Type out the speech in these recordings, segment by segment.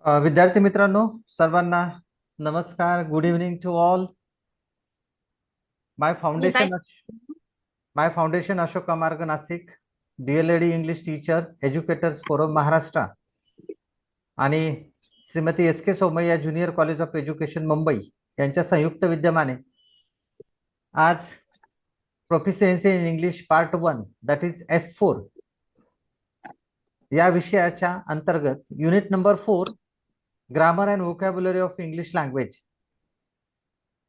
विद्यार्थी मित्रांनो, सर्वांना नमस्कार. Good evening to all. My हे काय foundation my foundation Ashok Marg Nashik, DElEd English teacher educators forum Maharashtra आणि Shrimati S K Somaiya junior college of education Mumbai यांच्या संयुक्त विद्यमाने आज proficiency in English part 1 that is F4 या विषयाच्या अंतर्गत unit number 4 grammar and vocabulary of English language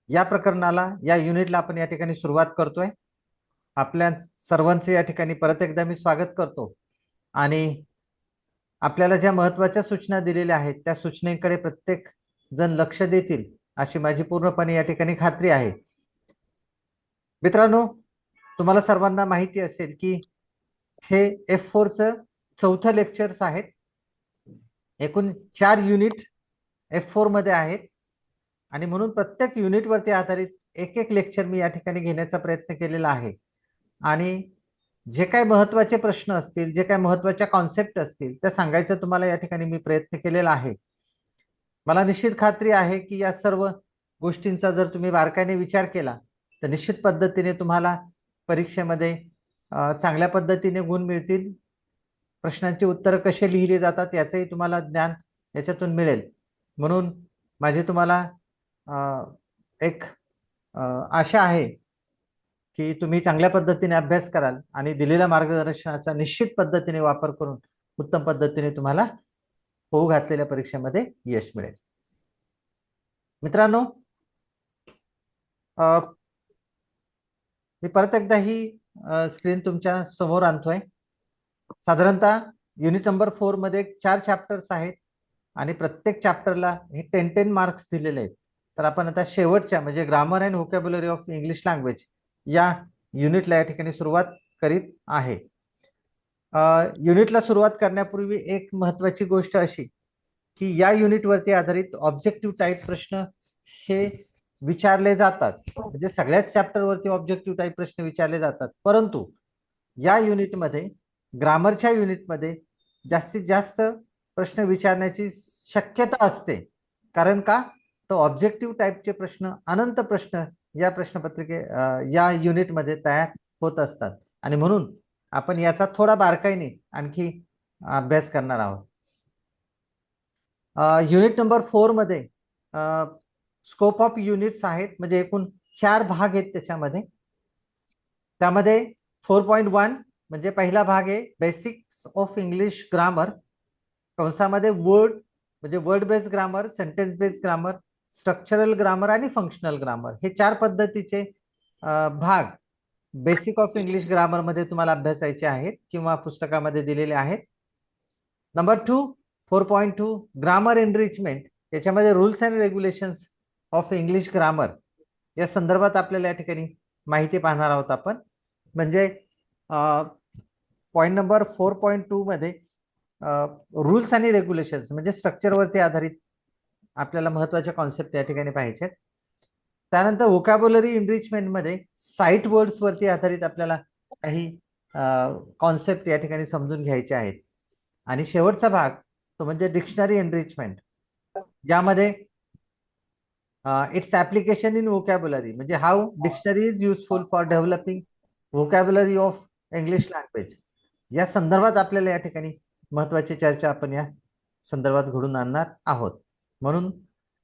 या प्रकरणाला या युनिटला आपण या ठिकाणी सुरुवात करतोय. आपल्या सर्वांचे या ठिकाणी परत एकदा मी स्वागत करतो आणि आपल्याला ज्या महत्त्वाच्या सूचना दिलेल्या आहेत त्या सूचनेकडे प्रत्येक जण लक्ष देतील अशी माझी पूर्णपणे या ठिकाणी खात्री आहे. मित्रांनो, तुम्हाला सर्वांना माहिती असेल की हे F4 चं चौथं लेक्चर्स आहेत. एकूण 4 युनिट F4 मध्ये आहेत आणि म्हणून प्रत्येक युनिटवरती आधारित एक एक लेक्चर मी या ठिकाणी घेण्याचा प्रयत्न केलेला आहे. आणि जे काही महत्त्वाचे प्रश्न असतील, जे काही महत्त्वाच्या कॉन्सेप्ट असतील त्या सांगायचं तुम्हाला या ठिकाणी मी प्रयत्न केलेला आहे. मला निश्चित खात्री आहे की या सर्व गोष्टींचा जर तुम्ही बारकाईने विचार केला तर निश्चित पद्धतीने तुम्हाला परीक्षेमध्ये चांगल्या पद्धतीने गुण मिळतील. प्रश्नांची उत्तरं कसे लिहिले जातात याचंही तुम्हाला ज्ञान याच्यातून मिळेल. म्हणून माझी तुम्हाला एक आशा आहे की तुम्ही चांगल्या पद्धतीने अभ्यास कराल आणि दिलेल्या मार्गदर्शनाचा निश्चित पद्धतीने वापर करून उत्तम पद्धतीने तुम्हाला होऊ घातलेल्या परीक्षेमध्ये यश मिळेल. मित्रांनो, मी परत एकदा ही स्क्रीन तुमच्या समोर आणतोय. साधारणतः युनिट नंबर 4 मध्ये 4 चॅप्टर्स आहेत आणि प्रत्येक चॅप्टरला हे 10 मार्क्स दिलेले आहेत. तर आपण आता शेवटच्या म्हणजे grammar and vocabulary of English language या युनिटला या ठिकाणी सुरुवात करीत आहे. युनिटला सुरुवात करण्यापूर्वी एक महत्त्वाची गोष्ट अशी की या युनिटवरती आधारित ऑब्जेक्टिव्ह टाईप प्रश्न हे विचारले जातात. म्हणजे सगळ्याच चॅप्टरवरती ऑब्जेक्टिव्ह टाईप प्रश्न विचारले जातात, परंतु या युनिटमध्ये ग्रामरच्या युनिटमध्ये जास्तीत जास्त प्रश्न विचारण्याची शक्यता असते. कारण का? तो ऑब्जेक्टिव्ह टाईपचे प्रश्न, अनंत प्रश्न या प्रश्नपत्रिके या युनिटमध्ये तयार होत असतात आणि म्हणून आपण याचा थोडा बारकाईने आणखी अभ्यास करणार आहोत. युनिट नंबर 4 मध्ये स्कोप ऑफ युनिट्स आहेत, म्हणजे एकूण 4 भाग आहेत त्याच्यामध्ये. त्यामध्ये 4.1 म्हणजे पहिला भाग आहे बेसिक्स ऑफ इंग्लिश ग्रामर, कंसामध्ये वर्ड म्हणजे word based grammar, sentence based grammar, structural grammar आणि फंक्शनल ग्रामर हे 4 पद्धतीचे भाग बेसिक ऑफ इंग्लिश ग्रामर मध्ये तुम्हाला अभ्यासायचे आहेत किंवा पुस्तकामध्ये दिलेले आहेत. नंबर 2 4.2 ग्रामर एनरिचमेंट, याच्यामध्ये rules and regulations of English grammar या संदर्भात आपल्याला या ठिकाणी माहिती पाहणार आहोत आपण. म्हणजे पॉईंट नंबर 4.2 मध्ये रूल्स आणि रेग्युलेशन्स म्हणजे स्ट्रक्चरवरती आधारित आपल्याला महत्त्वाच्या कॉन्सेप्ट या ठिकाणी पाहिजेत. त्यानंतर व्होकॅब्युलरी इनरिचमेंट मध्ये साईट वर्ड्स वरती आधारित आपल्याला काही कॉन्सेप्ट या ठिकाणी समजून घ्यायचे आहेत. आणि शेवटचा भाग तो म्हणजे डिक्शनरी एनरिचमेंट, ज्यामध्ये इट्स ऍप्लिकेशन इन व्होकॅब्युलरी म्हणजे how dictionary is useful for developing vocabulary of English language या संदर्भात आपल्याला या ठिकाणी महत्त्वाची चर्चा आपण या संदर्भात घडून आणणार आहोत. म्हणून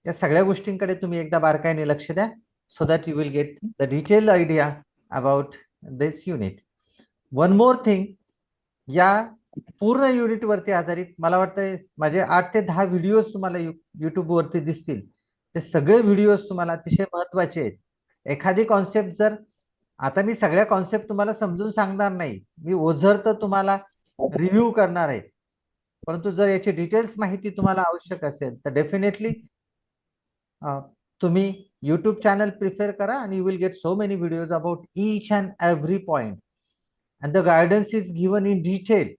या सगळ्या गोष्टींकडे तुम्ही एकदा बारकाईने लक्ष द्या, so that you will get the detail idea about this unit. One more thing, या पूर्ण युनिट वरती आधारित मला वाटतं माझे 8 ते 10 व्हिडिओज तुम्हाला युट्यूब वरती दिसतील. ते सगळे व्हिडिओज तुम्हाला अतिशय महत्त्वाचे आहेत. एखादी कॉन्सेप्ट जर, आता मी सगळ्या कॉन्सेप्ट तुम्हाला समजून सांगणार नाही, मी ओझरतं तुम्हाला रिव्ह्यू करणार आहे. परंतु जर याची डिटेल्स माहिती तुम्हाला आवश्यक असेल तर डेफिनेटली तुम्ही यूट्यूब चॅनल प्रिफर करा आणि you will get so many videos about each and every point and the guidance is given in detail.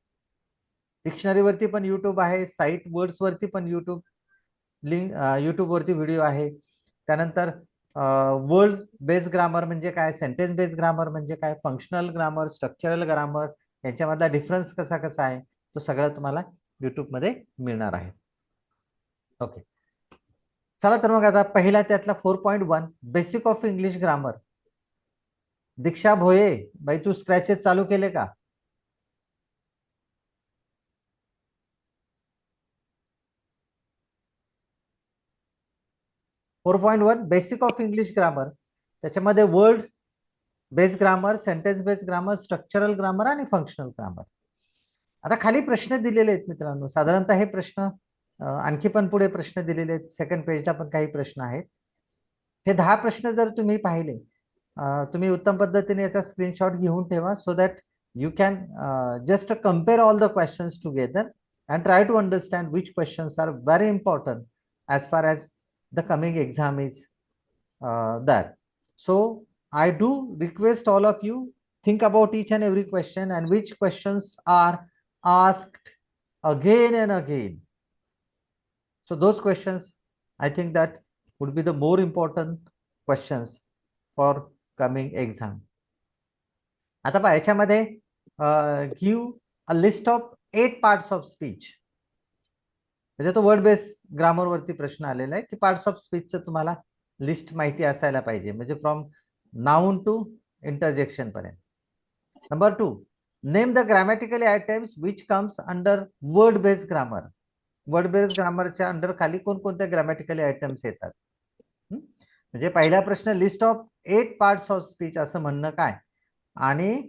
Dictionary वरती पण युट्यूब आहे, साईट वर्ड्स वरती पण युट्यूब लिंक, युट्यूब वरती व्हिडिओ आहे. त्यानंतर वर्ड बेस्ड ग्रामर म्हणजे काय, सेंटेन्स बेस्ड ग्रामर म्हणजे काय, फंक्शनल ग्रामर, स्ट्रक्चरल ग्रामर यांच्यामधला डिफरन्स कसा कसा आहे तो सगळं तुम्हाला युट्यूब मध्ये मिळणार आहे. ओके, चला तर मग आता पहिला त्यातला 4.1 basic of English grammar. Diksha Bhoye, बाई तू स्क्रॅचेस चालू केले का? Four point one basic of English grammar. त्याच्यामध्ये word base grammar, sentence base grammar, structural grammar आणि फंक्शनल ग्रामर. आता खाली प्रश्न दिलेले आहेत मित्रांनो. साधारणतः हे प्रश्न आणखी पण पुढे प्रश्न दिलेले आहेत. सेकंड पेजला पण काही प्रश्न आहेत. हे 10 प्रश्न जर तुम्ही पाहिले, तुम्ही उत्तम पद्धतीने याचा स्क्रीनशॉट घेऊन ठेवा, so that you can just compare all the questions together and try to understand which questions are very important as far as the coming exam is there. So I do request all of you, think about each and every question and which questions are asked again and again. So those questions, I think that would be the more important questions for coming exam. आता पहा याच्यामध्ये give a list of 8 parts of speech. म्हणजे तो word base grammar वरती प्रश्न आलेला आहे की पार्ट्स ऑफ स्पीचचं तुम्हाला लिस्ट माहिती असायला पाहिजे, म्हणजे फ्रॉम नाउन टू इंटरजेक्शन पर्यंत. Number 2, name the grammatically items which comes under word based grammar. Word based ग्रामरच्या अंडर खाली कोणकोणत्या ग्रामॅटिकली आयटम्स येतात? म्हणजे पहिला प्रश्न list of 8 parts of speech असं म्हणणं काय, आणि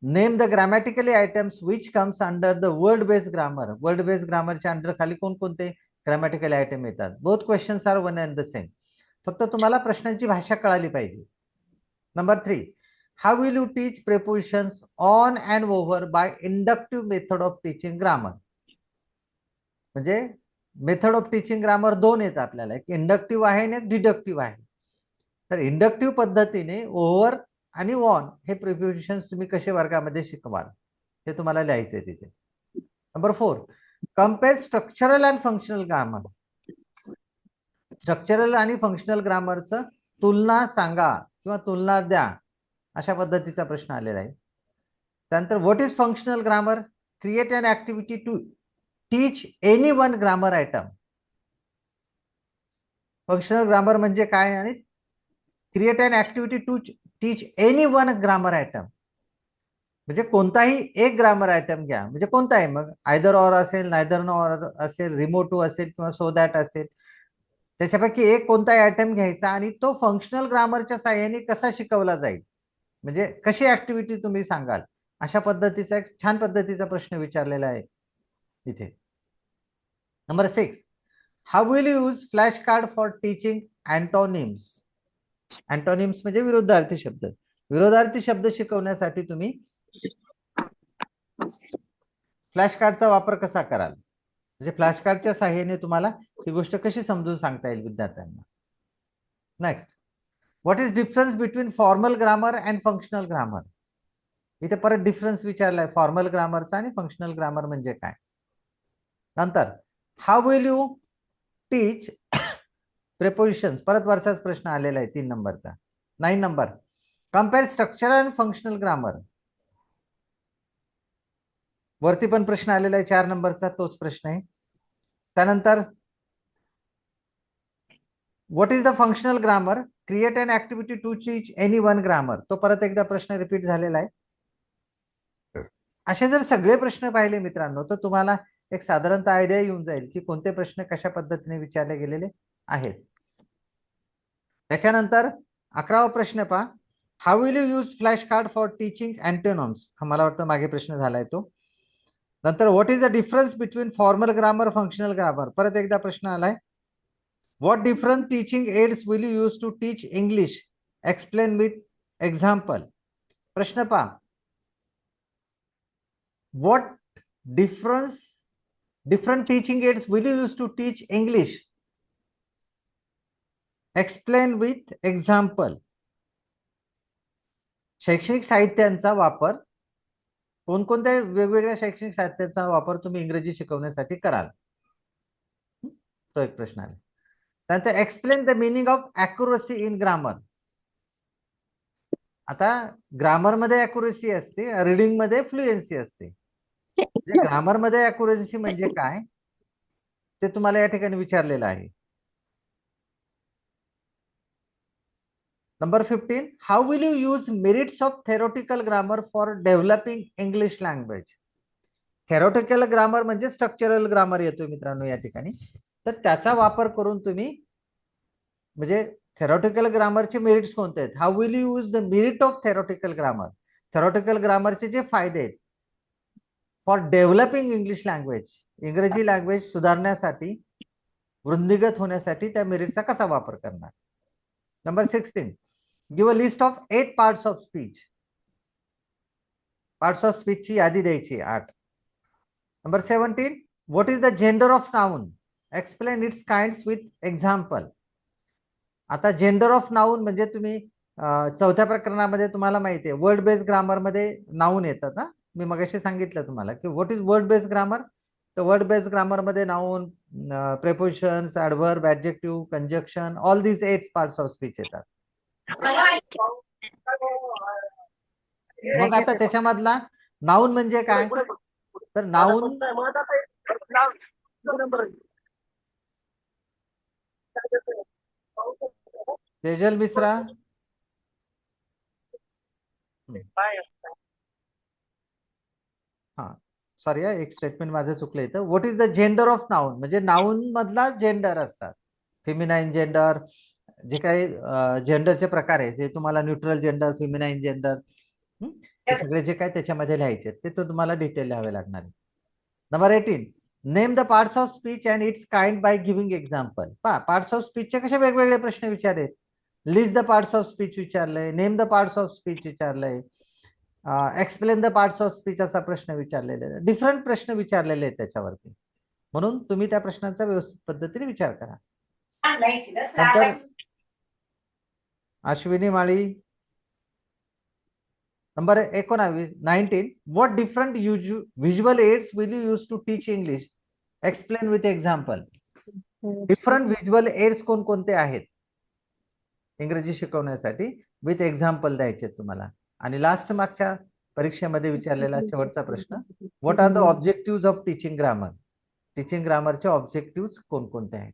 name the grammatically items which comes under the word based grammar. Word based ग्रामरच्या अंडर खाली कोणकोणते ग्रामॅटिकली आयटम येतात? Both questions are one and the same, फक्त तुम्हाला प्रश्नांची भाषा कळाली पाहिजे. Number 3, how will you teach prepositions on and over by inductive method of teaching grammar. म्हणजे मेथड ऑफ टीचिंग ग्रामर 2 येतात आपल्याला, एक इंडक्टिव्ह आहे आणि एक डिडक्टिव्ह आहे. तर इंडक्टिव्ह पद्धतीने ओव्हर आणि ऑन हे प्रिपोजिशन्स तुम्ही कसे वर्गामध्ये शिकवाल हे तुम्हाला लिहायचे तिथे. Number 4, compare structural and functional grammar. Structural आणि फंक्शनल ग्रामरचं तुलना सांगा किंवा तुलना द्या, अशा पद्धतीचा प्रश्न आलेला आहे. त्यानंतर what is functional grammar? Create an activity to teach any one grammar item. Functional grammar म्हणजे काय, आणि create an activity to teach any one grammar item म्हणजे कोणताही एक ग्रामर आयटम घ्या. म्हणजे कोणता आहे मग? आयदर ऑर असेल, नायदर नॉर असेल, रिमोट टू असेल किंवा सो दॅट असेल. त्याच्यापैकी एक कोणताही आयटम घ्यायचा आणि तो फंक्शनल ग्रामरच्या साहाय्याने कसा शिकवला जाईल, म्हणजे कशी ऍक्टिव्हिटी तुम्ही सांगाल, अशा पद्धतीचा एक छान पद्धतीचा प्रश्न विचारलेला आहे इथे. Number 6, how will you use flash card for teaching antonyms. Antonyms म्हणजे विरुद्धार्थी शब्द. विरोधार्थी शब्द शिकवण्यासाठी तुम्ही फ्लॅश कार्डचा वापर कसा कराल, म्हणजे फ्लॅश कार्डच्या साहाय्याने तुम्हाला ही गोष्ट कशी समजून सांगता येईल विद्यार्थ्यांना. Next, what is difference between formal grammar and functional grammar. इथे परत डिफरन्स विचारलाय फॉर्मल ग्रामरचा आणि फंक्शनल ग्रामर म्हणजे काय. नंतर how will you teach prepositions. परत वरचाच प्रश्न आलेला आहे 3 नंबरचा. 9 number, compare structural and functional grammar. वरती पण प्रश्न आलेला आहे 4 नंबरचा, तोच प्रश्न आहे. त्यानंतर what is the functional grammar? Create an activity to teach any one grammar. तो परत एकदा प्रश्न रिपीट झालेला आहे. असे जर सगळे प्रश्न पाहिले मित्रांनो, तर तुम्हाला एक साधारणतः आयडिया येऊन जाईल की कोणते प्रश्न कशा पद्धतीने विचारले गेलेले आहेत. त्याच्यानंतर 11वा प्रश्न पहा, how will you use flash card for teaching antonyms. हा मला वाटतं मागे प्रश्न झालाय तो. नंतर what is the difference between formal grammar functional grammar. परत एकदा प्रश्न आलाय. What different teaching aids will you use to teach English, explain with example. प्रश्न पहा, what different teaching aids will you use to teach English, explain with example. शैक्षणिक साहित्यांचा वापर, कोणकोणत्या वेगवेगळ्या शैक्षणिक साहित्याचा वापर तुम्ही इंग्रजी शिकवण्यासाठी कराल, तो एक प्रश्न आहे. त्यानंतर explain the meaning of accuracy in grammar. आता ग्रामर मध्ये अॅक्युरसी असते, रीडिंग मध्ये फ्लुएन्सी असते. ग्रामर मध्ये अॅक्युरसी म्हणजे काय, ते तुम्हाला या ठिकाणी विचारलेलं आहे. Number 15, how will you use merits of theoretical grammar for developing English language. Theoretical grammar म्हणजे स्ट्रक्चरल ग्रामर येतोय मित्रांनो या ठिकाणी. तर त्याचा वापर करून तुम्ही म्हणजे थेरोटिकल ग्रामरचे मेरिट्स कोणते आहेत, how will you use the merit of theoretical grammar, theoretical ग्रामरचे जे फायदे आहेत फॉर डेव्हलपिंग इंग्लिश लँग्वेज, इंग्रजी लँग्वेज सुधारण्यासाठी, वृद्धिंगत होण्यासाठी त्या मेरिटचा कसा वापर करणार. Number 16, give a list of 8 parts of speech. Parts of स्पीचची यादी द्यायची 8. Number 17, what is the gender of noun, explain its kinds with example. आता जेंडर ऑफ नाउन म्हणजे तुम्ही चौथ्या प्रकरणामध्ये तुम्हाला माहिती आहे वर्ड बेस्ड ग्रामर मध्ये नाउन येतात ना. मी मगाशी सांगितलं तुम्हाला की what is word based grammar. तर वर्ड बेस्ड ग्रामर मध्ये noun, prepositions, adverb, adjective, conjunction, all these 8 parts of speech येतात. मग आता त्याच्यामधला नाउन म्हणजे काय, तर नाउन तेजल मिश्रा, हा सॉरी एक स्टेटमेंट माझं चुकलं इथं. What is the gender of noun म्हणजे नाउन मधला जेंडर असतात, फेमिनाईन जेंडर, जे काही जेंडरचे प्रकार आहे ते तुम्हाला न्यूट्रल जेंडर, फेमिनाईन जेंडर, हे सगळे जे काय त्याच्यामध्ये लिहायचे ते तो तुम्हाला डिटेल लिहावे लागणार आहे. Number 18, name the parts of speech and its kind by giving example. पहा पार्ट्स ऑफ स्पीचचे कसे वेगवेगळे प्रश्न विचारले, list the parts of speech विचारलंय, name the parts of speech विचारलंय, explain the parts of speech असा प्रश्न विचारलेला आहे. डिफरंट प्रश्न विचारलेले आहेत त्याच्यावरती, म्हणून तुम्ही त्या प्रश्नांचा व्यवस्थित पद्धतीने विचार करा. नंतर Ashwini Mali, number 19, what different visual aids will you use to teach English, explain with example. Different visual aids कोणकोणते आहेत इंग्रजी शिकवण्यासाठी, विथ एक्झाम्पल द्यायचे तुम्हाला. आणि लास्ट मागच्या परीक्षेमध्ये विचारलेला शेवटचा प्रश्न, what are the objective of teaching grammar. Teaching ग्रामरचे ऑब्जेक्टिव्ह कोणकोणते आहेत.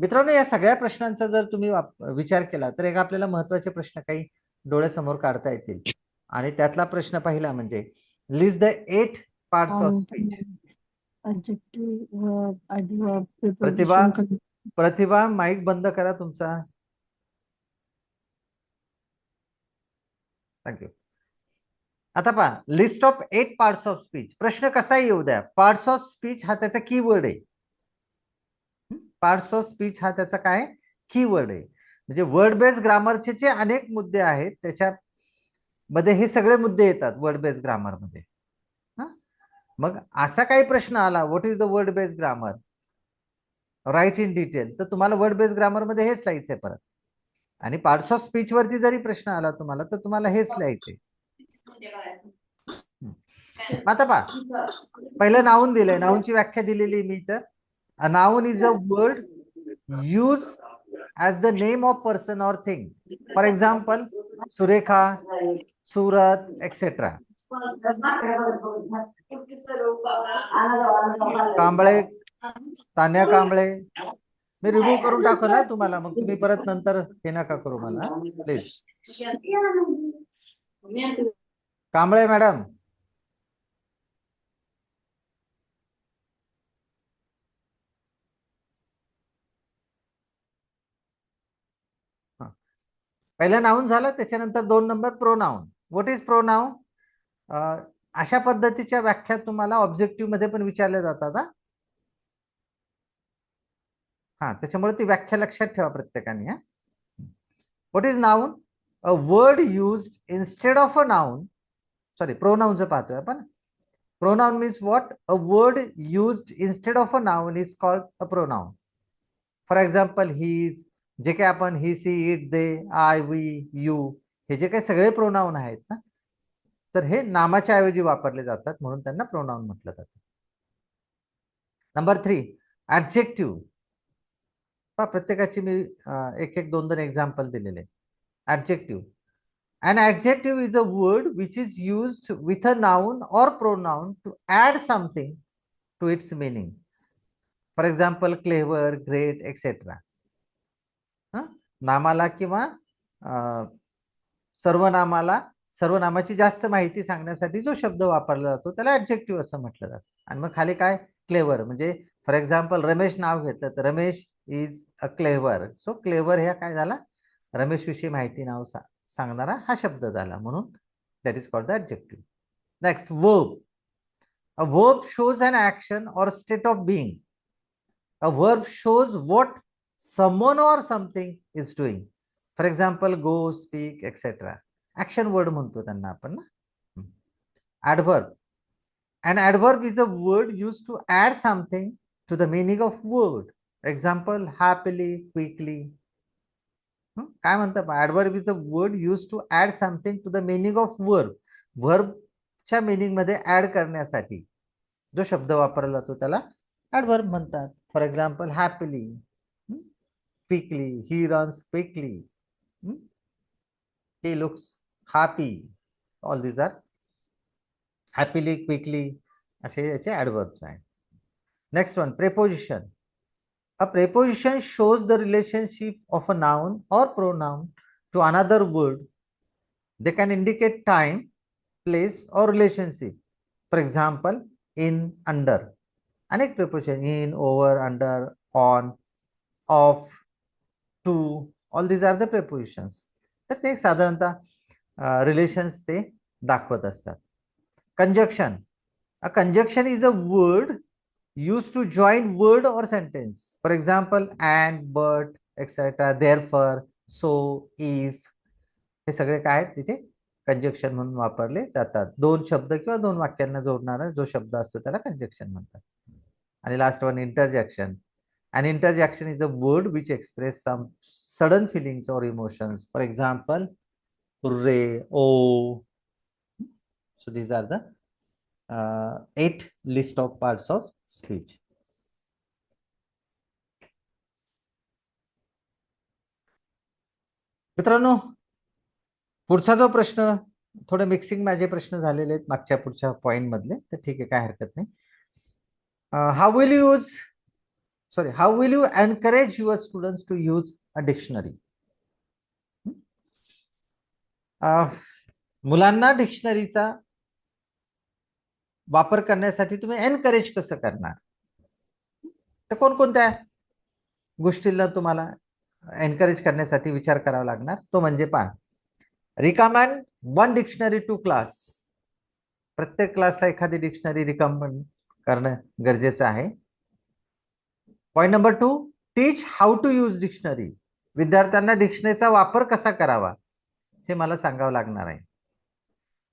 मित्रांनो या सगळ्या प्रश्नांचा जर तुम्ही विचार केला तर एक आपल्याला महत्वाचे प्रश्न काही डोळ्यासमोर काढता येतील. आणि त्यातला प्रश्न पहिला म्हणजे list the 8 parts of speech. Pratibha mike बंद करा तुमचा. थँक्यू. आता पहा list of 8 parts of speech. प्रश्न कसाही येऊ द्या, पार्ट्स ऑफ स्पीच हा त्याचा कीवर्ड आहे. पार्ट्स ऑफ स्पीच हा त्याचा काय कीवर्ड आहे. म्हणजे वर्ड बेस्ड ग्रामरचे जे अनेक मुद्दे आहेत त्याच्यामध्ये हे सगळे मुद्दे येतात वर्ड बेस्ड ग्रामर मध्ये. मग असा काही प्रश्न आला, what is the word based grammar, write in detail, तर तुम्हाला वर्ड बेस्ड ग्रामर मध्ये हेच लिहायचंय परत. आणि पार्ट्स ऑफ स्पीच वरती जरी प्रश्न आला तुम्हाला तर तुम्हाला हेच लिहायचंय. आता पहा पहिलं नाऊन दिलंय, नाऊनची व्याख्या दिलेली मी तर. A noun is a word use as the name of person or thing. For example Surekha, Surat etcetera. Kamble, Tanya Kamble, मी रिमूव्ह करून टाकू ना तुम्हाला, मग तुम्ही परत नंतर हे नका करू मला प्लीज. कांबळे मॅडम, पहिला नाउन झालं, त्याच्यानंतर 2 number pronoun. What is pronoun. अशा पद्धतीच्या व्याख्या तुम्हाला ऑब्जेक्टिव्ह मध्ये पण विचारल्या जातात. हा त्याच्यामुळे ती व्याख्या लक्षात ठेवा प्रत्येकाने. What is noun, a word used instead of a noun. Sorry प्रोनाउनचं पाहतोय आपण. Pronoun means what, a word used instead of a noun is called a pronoun. For example his, जे काही आपण he, she, it, they, I, we, you, हे जे काही सगळे प्रोनाउन आहेत ना, तर हे नामाच्या ऐवजी वापरले जातात म्हणून त्यांना प्रोनाउन म्हटलं जातं. Number 3 adjective. प्रत्येकाची मी एक एक दोन दोन एक्झाम्पल दिलेले. Adjective, an adjective is a word which is used with a noun or pronoun to add something to its meaning. For example clever, great etcetera. नामाला किंवा सर्वनामाला सर्वनामाची जास्त माहिती सांगण्यासाठी जो शब्द वापरला जातो त्याला ऍडजेक्टिव्ह असं म्हटलं जातं. आणि मग खाली काय, क्लेवर, म्हणजे फॉर एक्झाम्पल रमेश नाव घेतलं तर Ramesh is a clever. So clever ह्या काय झाला, रमेश विषयी माहिती नाव सांगणारा हा शब्द झाला, म्हणून that is called the adjective. Next, verb. A verb shows an action or state of being. A verb shows what someone or something is doing. For example, go, speak, etc. Action word म्हणतो त्यांना आपण ना. Adverb. An adverb is a word used to add something to the meaning of word. Example, happily, quickly. काय म्हणतात, adverb is a word used to add something to the meaning of verb. Verb च्या meaning मध्ये add करण्यासाठी जो शब्द वापरला जातो त्याला ऍडवर्ब म्हणतात. For example, happily, quickly, he runs quickly, he looks happy. All these are happily, quickly असे याचे ऍडवर्ब्स आहेत. Next one, preposition. A preposition shows the relationship of a noun or pronoun to another word. They can indicate time, place or relationship. For example, in, under. अनेक preposition, in, over, under, on, of, to, all these are the prepositions. तर ते साधारणतः relations ते दाखवत असतात. Conjunction. A conjunction is a word use to join word or sentence. For example, and, but, etcetera, therefore, so, if. हे सगळे काय आहेत, तिथे कंजक्शन म्हणून वापरले जातात. दोन शब्द किंवा दोन वाक्यांना जोडणारा जो शब्द असतो त्याला कंजक्शन म्हणतात. आणि last one, interjection. An interjection is a word which express some sudden feelings or emotions. For example, hooray, oh. So these are the 8 list of parts of speech. मित्रांनो, पुढचा जो प्रश्न, थोडे मिक्सिंग माझे प्रश्न झालेले आहेत मागच्या पुढच्या पॉइंट मधले, तर ठीक आहे, काय हरकत नाही. How will you use how will you encourage your students to use a dictionary? मुलांना डिक्शनरीचा वापर करण्यासाठी तुम्ही एनकरेज कसं करणार? तर कोणकोणत्या गोष्टीला तुम्हाला एनकरेज करण्यासाठी विचार करावा लागणार, तो म्हणजे पहा, रिकमेंड 1 डिक्शनरी टू क्लास. प्रत्येक क्लासला एखादी डिक्शनरी रिकमेंड करणं गरजेचं आहे. Point number 2, teach how to use dictionary. विद्यार्थ्यांना डिक्शनरीचा वापर कसा करावा हे मला सांगावं लागणार आहे.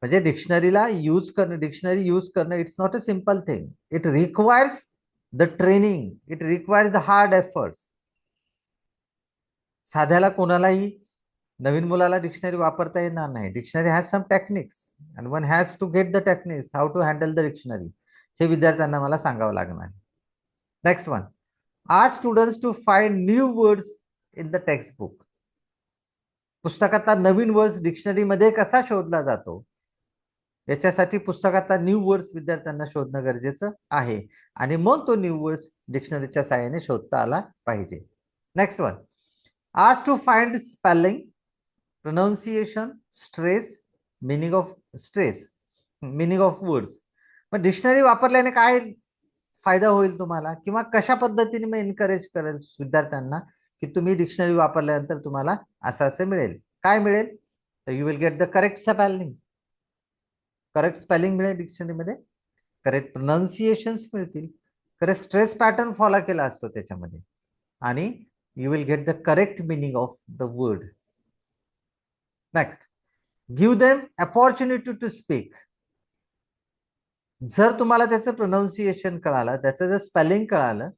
म्हणजे डिक्शनरीला यूज करणं, डिक्शनरी यूज करणं, it's not a simple thing. It requires the training, it requires the hard efforts. साध्याला कोणालाही, नवीन मुलाला डिक्शनरी वापरता येणार नाही. Dictionary has some techniques and one has to get the techniques how to handle the dictionary. हे विद्यार्थ्यांना मला सांगावं लागणार. Next one, ask students to find new words in the textbook. पुस्तकातला नवीन वर्ड्स डिक्शनरीमध्ये कसा शोधला जातो, याच्यासाठी पुस्तकातला न्यू वर्ड्स विद्यार्थ्यांना शोधणं गरजेचं आहे. आणि मग तो न्यू वर्ड्स डिक्शनरीच्या साहाय्याने शोधता आला पाहिजे. Next one, ask to find spelling, pronunciation, stress, meaning of words. पण डिक्शनरी वापरल्याने काय फायदा होईल तुम्हाला, किंवा कशा पद्धतीने मी एनकरेज करेल विद्यार्थ्यांना की तुम्ही डिक्शनरी वापरल्यानंतर तुम्हाला असं मिळेल. काय मिळेल, तर you will get the correct spelling. Correct spelling मिळेल डिक्शनरीमध्ये, करेक्ट प्रोनाउन्सिएशन्स मिळतील, करेक्ट स्ट्रेस पॅटर्न फॉलो केला असतो त्याच्यामध्ये, आणि you will get the correct meaning of the word. Next, give them opportunity to speak. जर तुम्हाला त्याचं प्रोनाउन्सिएशन कळालं, त्याचं जर स्पेलिंग कळालं,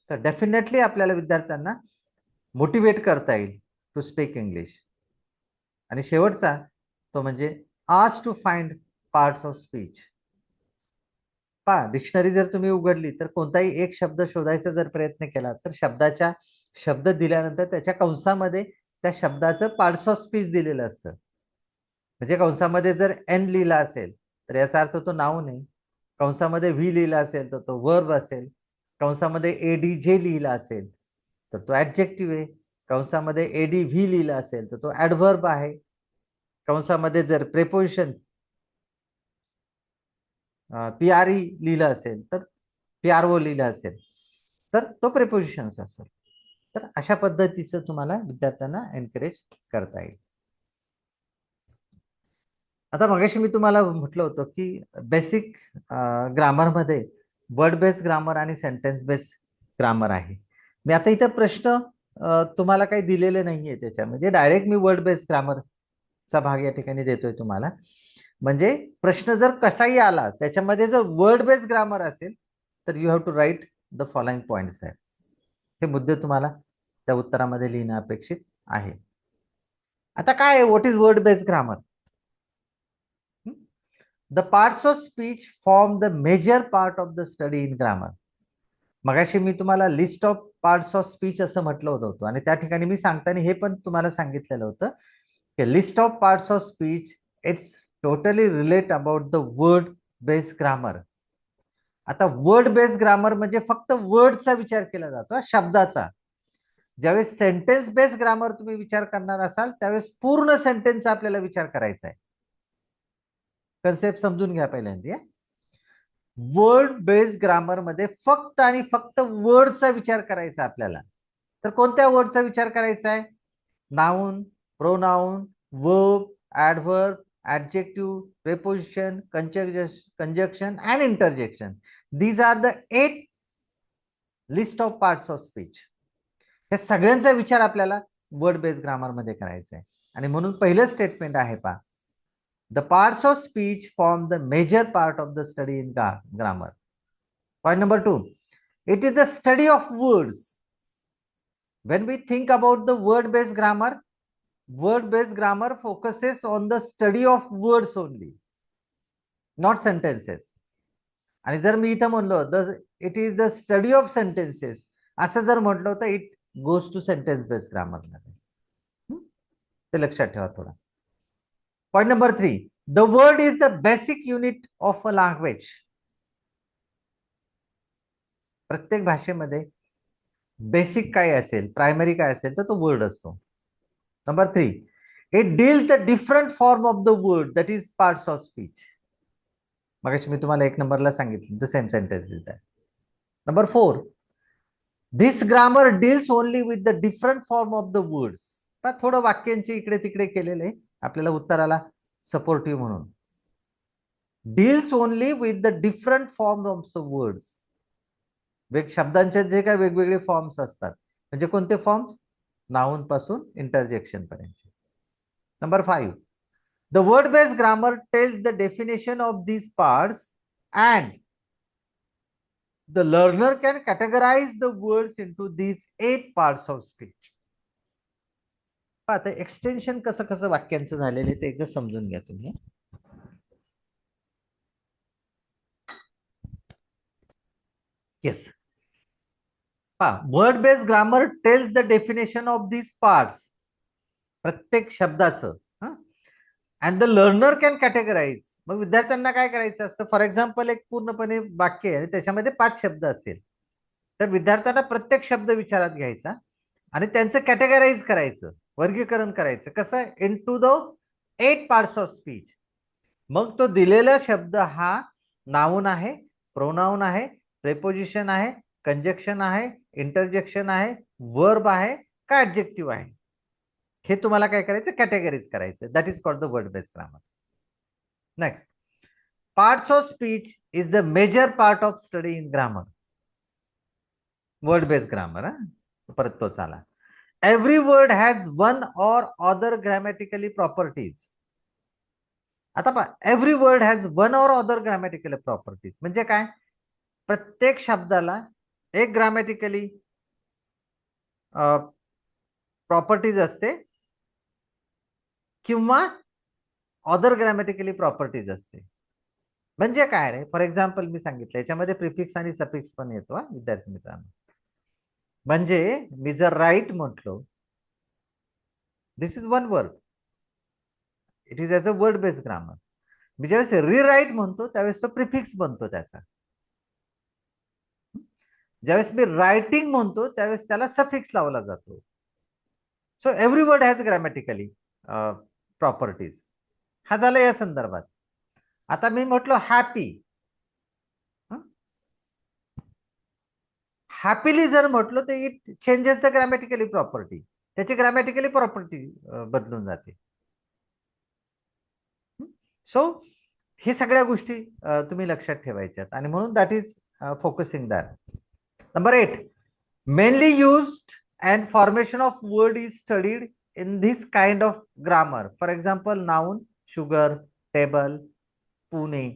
तर डेफिनेटली आपल्याला विद्यार्थ्यांना मोटिवेट करता येईल टू स्पीक इंग्लिश. आणि शेवटचा तो म्हणजे ask to find parts of speech. पहा, डिक्शनरी जर तुम्ही उघडली तर कोणताही एक शब्द शोधायचा जर प्रयत्न केला तर शब्द दिल्यानंतर त्याच्या कंसामध्ये त्या शब्दाचं पार्ट्स ऑफ स्पीच दिलेलं असतं. म्हणजे कंसामध्ये जर एन लिहिला असेल तर याचा अर्थ तो नाऊन आहे, कंसामध्ये व्ही लिहिला असेल तर तो वर्ब असेल, कंसामध्ये एडी जे लिहिला असेल तर तो ऍडजेक्टिव्ह आहे. कंसामध्ये एडी व्ही लिहिला असेल तर तो ऍडव्हर्ब आहे. कंसामध्ये जर प्रेपोजिशन पीआरई लिहिलं असेल तर पीआरओ लिहिलं असेल तर तो प्रेपोजिशन्स असेल. तर अशा पद्धतीचं तुम्हाला विद्यार्थ्यांना एनकरेज करता येईल. आता मगाशी मी तुम्हाला म्हटलं होतं की बेसिक ग्रामरमध्ये वर्ड बेस्ड ग्रामर आणि सेंटेन्स बेस्ड ग्रामर आहे. मी आता इथं प्रश्न तुम्हाला काही दिलेले नाहीये त्याच्यामध्ये, डायरेक्ट मी वर्ड बेस्ड ग्रामरचा भाग या ठिकाणी देतोय तुम्हाला. म्हणजे प्रश्न जर कसाही आला त्याच्यामध्ये जर वर्ड बेस्ड ग्रामर असेल तर you have to write the following points आहेत. हे मुद्दे तुम्हाला त्या उत्तरामध्ये लिहिणं अपेक्षित आहे. आता काय what is word based grammar? The parts of speech form the major part of the study in grammar. मगाशी मी तुम्हाला list of parts of speech असं म्हटलं होतं आणि त्या ठिकाणी मी सांगताना हे पण तुम्हाला सांगितलेलं होतं की list of parts of speech it's totally relate about the word based grammar. आता वर्ड बेस्ड ग्रामर म्हणजे फक्त वर्डचा विचार केला जातो, शब्दाचा. ज्यावेळेस सेंटेन्स बेस्ड ग्रामर तुम्ही विचार करणार असाल त्यावेळेस पूर्ण सेंटेन्सचा आपल्याला विचार करायचा आहे. कन्सेप्ट समजून घ्या पहिल्यांदा. वर्ड बेस्ड ग्रामर मध्ये फक्त आणि फक्त वर्डचा विचार करायचा आपल्याला. तर कोणत्या वर्डचा विचार करायचा आहे? Noun, pronoun, verb, adverb, adjective, preposition, conjunction and interjection. These are the 8 list of parts of speech. हे सगळ्यांचा विचार आपल्याला वर्ड बेस्ड ग्रामर मध्ये करायचा आहे. आणि म्हणून पहिलं स्टेटमेंट आहे पहा, the parts of speech form the major part of the study in grammar. Point number 2, it is the study of words. When we think about the word based grammar focuses on the study of words only, not sentences. आणि जर मी इथं म्हणलो it is the study of sentences असं जर म्हटलं तर it goes to sentence based grammar मध्ये. ते लक्षात ठेवा थोडा. Point number 3, the word is the basic unit of a language. प्रत्येक भाषेमध्ये बेसिक काय असेल, प्रायमरी काय असेल तर तो वर्ड असतो. Number 3, it deals the different form of the word that is parts of speech. मगाशी मी तुम्हाला 1 नंबरला सांगितलं the same sentence is that. Number 4, this grammar deals only with the different form of the words. थोडं वाक्यांचे इकडे तिकडे केलेलं आहे आपल्याला उत्तराला सपोर्टिव्ह म्हणून. Deals only with the different form of the words. शब्दांचे जे काही वेगवेगळे फॉर्म्स असतात म्हणजे कोणते फॉर्म्स? नाउन पासून इंटरजेक्शन पर्यंत. Number 5, the word based grammar tells the definition of these parts and the learner can categorise the words into these 8 parts of speech. आता एक्सटेन्शन कसं कसं वाक्यांचं झालेलं आहे ते एकदा समजून घ्या तुम्ही. Yes, word based grammar tells the definition of these parts, प्रत्येक शब्दाचं. And the learner can categorise. मग विद्यार्थ्यांना काय करायचं असतं? फॉर एक्झाम्पल एक पूर्णपणे वाक्य आहे आणि त्याच्यामध्ये 5 शब्द असेल तर विद्यार्थ्यांना प्रत्येक शब्द विचारात घ्यायचा आणि त्यांचं कॅटेगराइज करायचं, वर्गीकरण करायचं. कसं? Into the 8 parts of speech. मग तो दिलेला शब्द हा नाउन आहे, प्रोनाउन आहे, प्रेपोजिशन आहे, कंजक्शन आहे, इंटरजेक्शन आहे, वर्ब आहे का ऍडजेक्टिव्ह आहे, हे तुम्हाला काय करायचं? कॅटेगरीज करायचं. That is called the word based grammar. Next, parts of speech is the major part of study in grammar. Word based grammar. परत तो चाला. Every word has one or other grammatically properties. आता पहा, every word has one or other grammatical properties म्हणजे काय? प्रत्येक शब्दाला एक ग्रॅमॅटिकली प्रॉपर्टीज असते किंवा अदर ग्रॅमॅटिकली प्रॉपर्टीज असते. म्हणजे काय रे? फॉर एक्झाम्पल मी सांगितलं याच्यामध्ये प्रिफिक्स आणि सफिक्स पण येतो विद्यार्थी मित्रांनो. म्हणजे मी जर राईट म्हटलो, this is one word, it is as a word based grammar. मी ज्यावेळेस रिराईट म्हणतो त्यावेळेस तो प्रिफिक्स बनतो त्याचा. ज्यावेळेस मी रायटिंग म्हणतो त्यावेळेस त्याला सफिक्स लावला जातो. So every word has grammatically properties. हा झाला या संदर्भात. आता मी म्हटलो हॅपी. हॅपीली जर म्हटलो तर it changes the grammatically property. त्याची ग्रॅमॅटिकली प्रॉपर्टी बदलून जाते. सो हे सगळ्या गोष्टी तुम्ही लक्षात ठेवायच्यात आणि म्हणून that is focusing that. Number 8, mainly used and formation of word is studied in this kind of grammar. For example noun, sugar, table, Pune,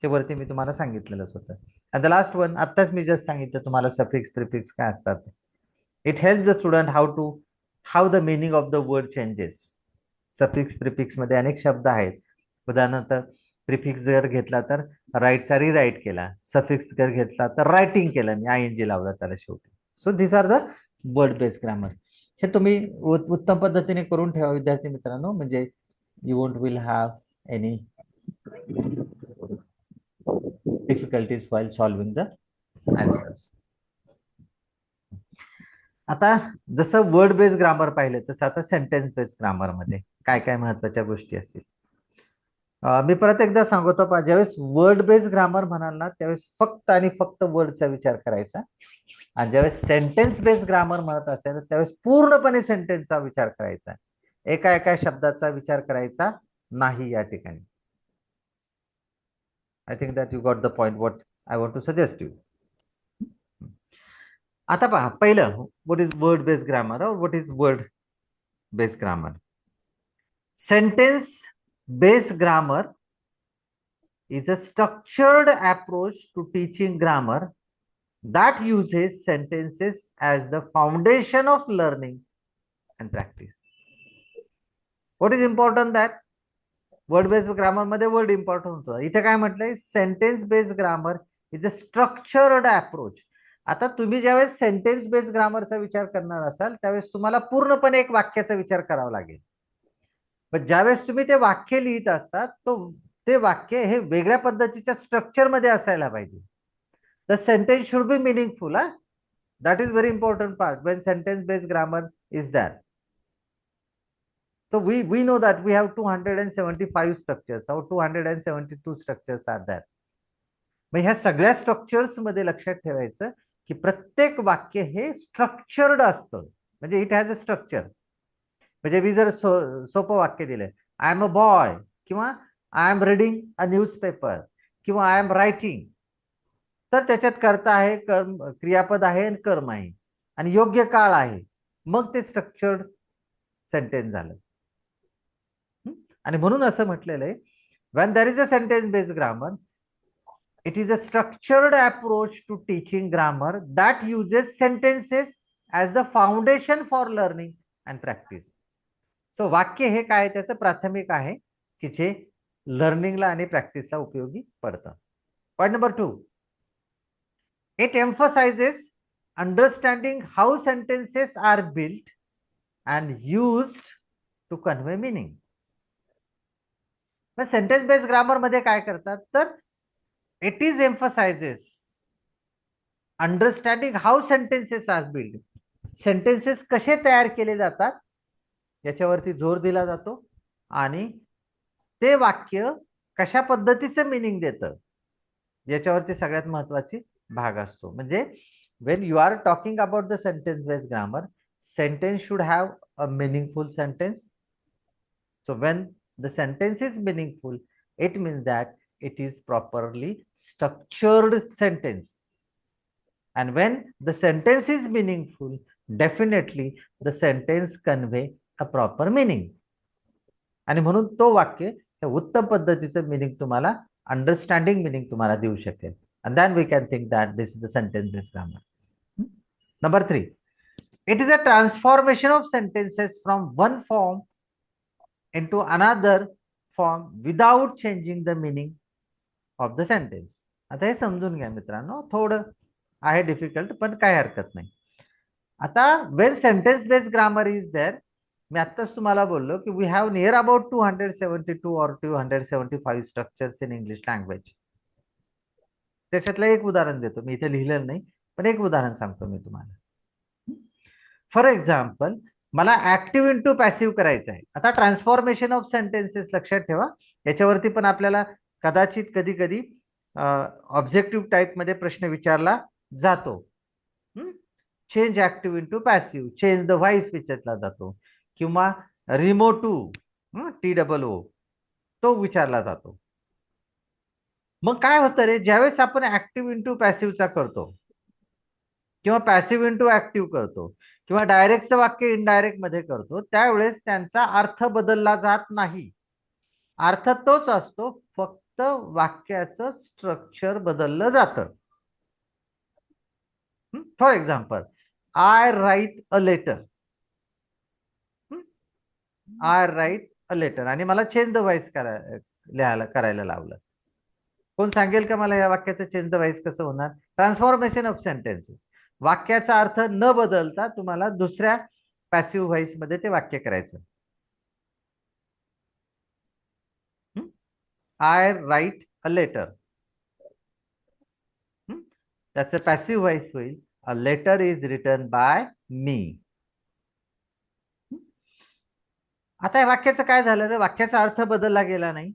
ते वरती मी तुम्हाला सांगितलेलंच होतं. अँड द लास्ट वन, आत्ताच मी जस्ट सांगितलं तुम्हाला सफिक्स प्रिफिक्स काय असतात. It help the student how the meaning of the word changes. Suffix prefix मध्ये अनेक शब्द आहेत. उदाहरणार्थ प्रिफिक्स जर घेतला तर राईटचा रिराईट केला, सफिक्स जर घेतला तर रायटिंग केलं, मी ING लावला त्याला शेवटी. So this are the word based grammar. हे तुम्ही उत्तम पद्धतीने करून ठेवा विद्यार्थी मित्रांनो, म्हणजे you won't will have any difficulties while solving the answers. आता जसं वर्ड बेस्ड ग्रामर पाहिलं तसं आता सेंटेन्स बेस्ड ग्रामर मध्ये काय काय महत्वाच्या गोष्टी असतील. मी परत एकदा सांगतो, ज्यावेळेस वर्ड बेस्ड ग्रामर म्हणाल ना त्यावेळेस फक्त आणि फक्त वर्डचा विचार करायचा, आणि ज्यावेळेस सेंटेन्स बेस्ड ग्रामर म्हणत असेल त्यावेळेस पूर्णपणे सेंटेन्सचा विचार करायचा, एका एका शब्दाचा विचार करायचा नाही या ठिकाणी. I think that you got the point what I want to suggest you. आता पहा, पहिलं what is word based grammar or what is word based grammar. Sentence based grammar is a structured approach to teaching grammar that uses sentences as the foundation of learning and practice. What is important that word based grammar मध्ये word important होतं. इथे काय म्हटलंय, sentence based grammar is a structured approach. आता तुम्ही ज्यावेळेस sentence based ग्रामरचा विचार करणार असाल त्यावेळेस तुम्हाला पूर्णपणे एक वाक्याचा विचार करावा लागेल. पण ज्यावेळेस तुम्ही ते वाक्य लिहित असतात ते वाक्य हे वेगळ्या पद्धतीच्या स्ट्रक्चर मध्ये असायला पाहिजे. The sentence should be meaningful. That is very important part Wien sentence based grammar is that. So we know that we have 275 structures or 272 structures are there. मग ह्या सगळ्या स्ट्रक्चर्स मध्ये लक्षात ठेवायचं की प्रत्येक वाक्य हे स्ट्रक्चर्ड असतं, म्हणजे इट हॅज अ स्ट्रक्चर. म्हणजे मी जर सोपं वाक्य दिलं, आय एम अ बॉय, किंवा I am reading a newspaper, किंवा आय एम रायटिंग, तर त्याच्यात कर्ता आहे, कर्म, क्रियापद आहे आणि कर्म आहे आणि योग्य काळ आहे, मग ते स्ट्रक्चर्ड सेंटेन्स झालं. आणि म्हणून असं म्हटलेलं आहे, when there is a sentence based grammar, it is a structured approach to teaching grammar that uses sentences as the foundation for learning and practice. So वाक्य हे काय, त्याचं प्राथमिक आहे की जे लर्निंगला आणि प्रॅक्टिसला उपयोगी पडतं. Point number 2, it emphasizes understanding how sentences are built and used to convey meaning. Sentence based grammar मध्ये काय करतात तर it is emphasizes understanding how sentences are build. Sentences कसे तयार केले जातात याच्यावरती जोर दिला जातो आणि ते वाक्य कशा पद्धतीचं मिनिंग देतं याच्यावरती सगळ्यात महत्वाची भाग असतो. म्हणजे when you are talking about the sentence based grammar, sentence should have a meaningful sentence. So when the sentence is meaningful, it means that it is properly structured sentence. And when the sentence is meaningful, definitely the sentence convey a proper meaning. आणि म्हणून तो वाक्य उत्तम पद्धतीचं meaning तुम्हाला, understanding meaning तुम्हाला देऊ शकेल. And then we can think that this is the sentence based grammar. Number 3, it is a transformation of sentences from one form into another form without changing the meaning of the sentence. आता हे समजून घ्या मित्रांनो, थोडं आहे difficult पण काय हरकत नाही. आता when sentence based grammar is there, मी आत्ताच तुम्हाला बोललो की we have near about 272 or 275 structures in English language. त्याच्यातलं एक उदाहरण देतो, मी इथे लिहिलेलं नाही पण एक उदाहरण सांगतो मी तुम्हाला. फॉर एक्झाम्पल, मला ऍक्टिव्ह इंटू पॅसिव्ह करायचं आहे. आता ट्रान्सफॉर्मेशन ऑफ सेंटेन्सेस लक्षात ठेवा, याच्यावरती पण आपल्याला कदाचित कधी कधी ऑब्जेक्टिव्ह टाईप मध्ये प्रश्न विचारला जातो. Change active into passive, change the voice विचारला जातो, किंवा रिमो टू TOO तो विचारला जातो. मग काय होतं रे, ज्यावेळेस आपण ऍक्टिव्ह इंटू पॅसिव्हचा करतो किंवा पॅसिव्ह इंटू ऍक्टिव्ह करतो किंवा डायरेक्टचं वाक्य इनडायरेक्ट मध्ये करतो, त्यावेळेस त्यांचा अर्थ बदलला जात नाही. अर्थ तोच असतो, फक्त वाक्याचं स्ट्रक्चर बदललं जातं. For example, I write a letter, I write a letter, आणि मला चेंज द व्हॉइस करायला लावलं. कोण सांगेल का मला या वाक्याचं चेंज द व्हॉइस कसं होणार? Transformation of sentences. वाक्याचा अर्थ न बदलता तुम्हाला दुसऱ्या पॅसिव्ह व्हॉइस मध्ये ते वाक्य करायचं. आय राईट अ लेटर, त्याचं पॅसिव्ह व्हॉइस होईल a letter is written by me. आता या वाक्याचं काय झालं रे, वाक्याचा अर्थ बदलला गेला नाही,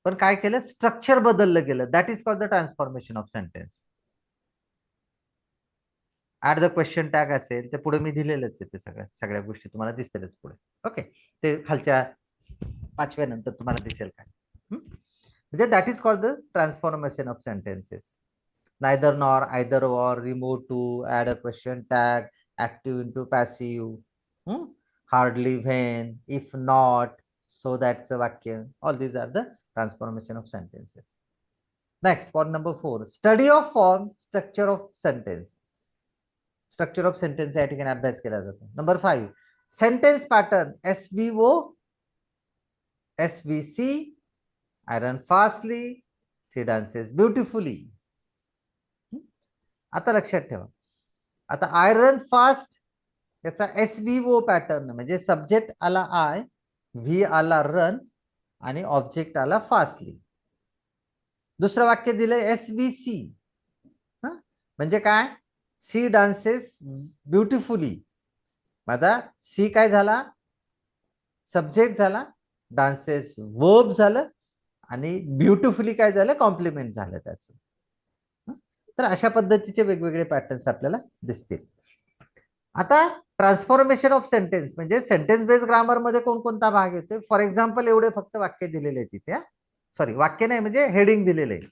पण काय केलं, स्ट्रक्चर बदललं गेलं. That is called the transformation of sentence. At the question tag असेल ते पुढे मी दिलेलंच आहे, ते सगळ्या गोष्टी तुम्हाला दिसेलच पुढे. ओके, ते खालच्या 5व्या नंतर तुम्हाला दिसेल काय. म्हणजे that is called the transformation of sentences. Neither nor, either or, remove too, add a question tag, active into passive, hardly when, if not, so दॅटचं वाक्य. All these are the transformation of sentences. Next, point number 4, study of form, structure of sentence. Structure of sentence या ठिकाणी अभ्यास केला जातो. Number 5, sentence pattern. SVO, SVC, I run fastly, she dances beautifully. आता लक्षात ठेवा, आता आय रन फास्ट याचा SVO पॅटर्न म्हणजे सब्जेक्ट आला आय, व्ही आला रन, आणि ऑब्जेक्ट आला फास्टली. दुसरं वाक्य दिलंय SVC, म्हणजे काय, सी डान्सेस ब्युटिफुली. माझा सी काय झाला, सब्जेक्ट झाला, डान्सेस वर्ब झालं, आणि ब्युटिफुली काय झालं, कॉम्प्लिमेंट झालं त्याचं. तर अशा पद्धतीचे वेगवेगळे पॅटर्न्स आपल्याला दिसतील. आता ट्रान्सफॉर्मेशन ऑफ सेंटेन्स म्हणजे सेंटेन्स बेस्ड ग्रामर मध्ये कोणकोणता भाग येतोय. फॉर एक्झाम्पल, एवढे फक्त वाक्य दिलेले आहे तिथे. सॉरी, वाक्य नाही, म्हणजे हेडिंग दिलेले आहे.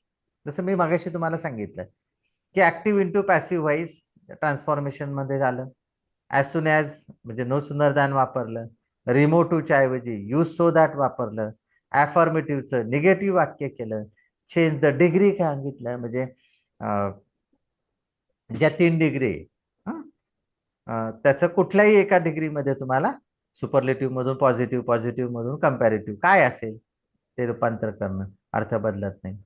जसं मी मागाशी तुम्हाला सांगितलं की active into passive voice transformation मध्ये झालं. ऍज सुन ऍज म्हणजे नो सुनर दॅन वापरलं, रिमो टूच्या ऐवजी यूज सो दॅट वापरलं, ऍफर्मेटिव्हचं निगेटिव्ह वाक्य केलं, चेंज द डिग्री सांगितलं, म्हणजे ज्या 3 डिग्री त्याचं कुठल्याही एका डिग्रीमध्ये तुम्हाला सुपरलेटिव्ह मधून पॉझिटिव्ह, पॉझिटिव्ह मधून कंपॅरेटिव्ह काय असेल ते रूपांतर करणं, अर्थ बदलत नाही.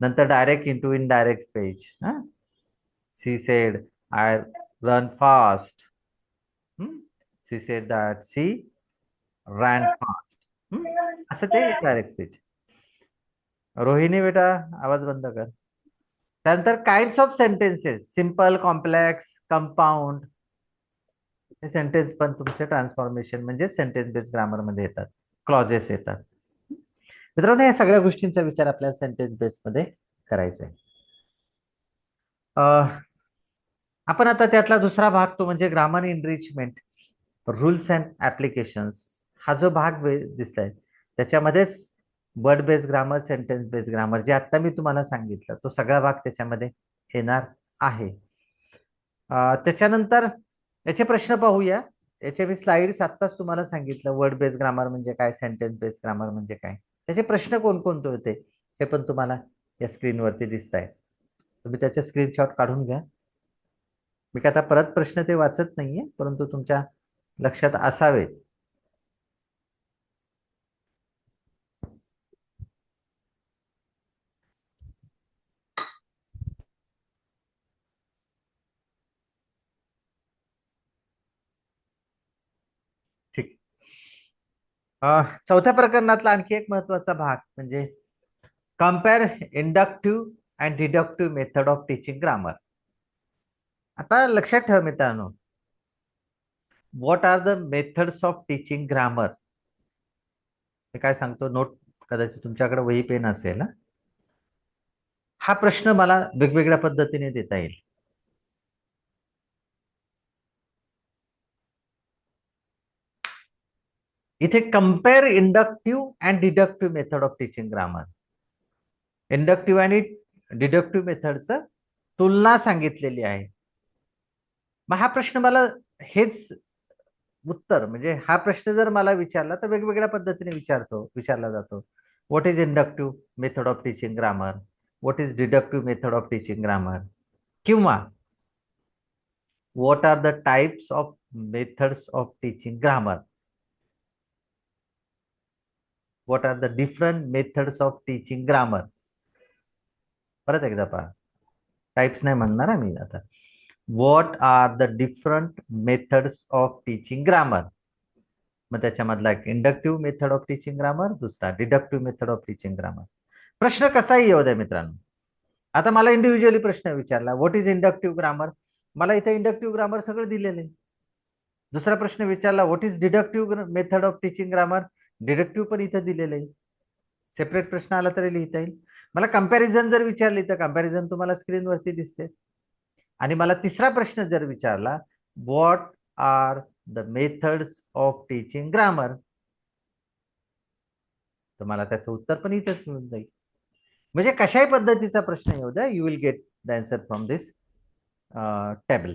नंतर direct into indirect speech. She said I run fast, she said that she ran fast, असं ते इनडायरेक्ट स्पीच. रोहिणी बेटा आवाज बंद कर. त्यानंतर kinds of sentences, simple, complex, compound. हे सेंटेन्स पण तुमचे ट्रान्सफॉर्मेशन म्हणजे सेंटेन्स बेस्ड ग्रामर मध्ये येतात, क्लॉजेस येतात. मित्रांनो, या सगळ्या गोष्टींचा विचार आपल्याला सेंटेन्स बेस मध्ये करायचा आहे. आपण आता त्यातला दुसरा भाग तो म्हणजे grammar enrichment, rules and applications. हा जो भाग दिसलाय त्याच्यामध्येच word based grammar, sentence based grammar, जे आता मी तुम्हाला सांगितलं तो सगळा भाग त्याच्यामध्ये येणार आहे. त्याच्यानंतर याचे प्रश्न पाहूया. याचे मी स्लाइड्स आत्ताच तुम्हाला सांगितलं, वर्ड बेस्ड ग्रामर म्हणजे काय, सेंटेन्स बेस्ड ग्रामर म्हणजे काय, त्याचे प्रश्न कोणकोणते होते हे पण तुम्हाला या स्क्रीनवरती दिसत आहे. तुम्ही त्याचे स्क्रीनशॉट काढून घ्या. मी काय आता परत प्रश्न ते वाचत नाहीये, परंतु तुमच्या लक्षात असावे. ठीक. चौथ्या प्रकरणातला आणखी एक महत्वाचा भाग म्हणजे compare inductive and deductive method of teaching grammar. आता लक्षात ठेवा मित्रांनो, what are the methods of teaching grammar. हे काय सांगतो, नोट कदाचित तुमच्याकडे वही पेन असेल ना. हा प्रश्न मला वेगवेगळ्या पद्धतीने देता येईल. इथे compare inductive and deductive method of teaching grammar. Inductive आणि डिडक्टिव्ह मेथडचं तुलना सांगितलेली आहे. मग हा प्रश्न मला हेच उत्तर, म्हणजे हा प्रश्न जर मला विचारला तर वेगवेगळ्या पद्धतीने विचारला जातो. What is inductive method of teaching grammar, what is deductive method of teaching grammar, किंवा what are the types of methods of teaching grammar, what are the different methods of teaching grammar. परत एकदा पहा, types नाही म्हणणार मी आता. What are the different methods of teaching grammar. मग त्याच्यामधला एक inductive method of teaching grammar, दुसरा deductive method of teaching grammar. प्रश्न कसाही येऊ द्या मित्रांनो. आता मला इंडिव्हिज्युअली प्रश्न विचारला, व्हॉट इज इंडक्टिव्ह ग्रामर. मला इथे इंडक्टिव्ह ग्रामर सगळं दिलेलं आहे. दुसरा प्रश्न विचारला, what is deductive method of teaching grammar. Deductive पण इथं दिलेलं आहे. सेपरेट प्रश्न आला तरी लिहिता येईल. मला कंपॅरिझन जर विचारली तर कंपॅरिझन तुम्हाला स्क्रीनवरती दिसते. आणि मला तिसरा प्रश्न जर विचारला, what are the methods of teaching grammar, तर मला त्याचं उत्तर पण इथेच मिळून जाईल. म्हणजे कशाही पद्धतीचा प्रश्न येऊ द्या, you will get the answer from this table.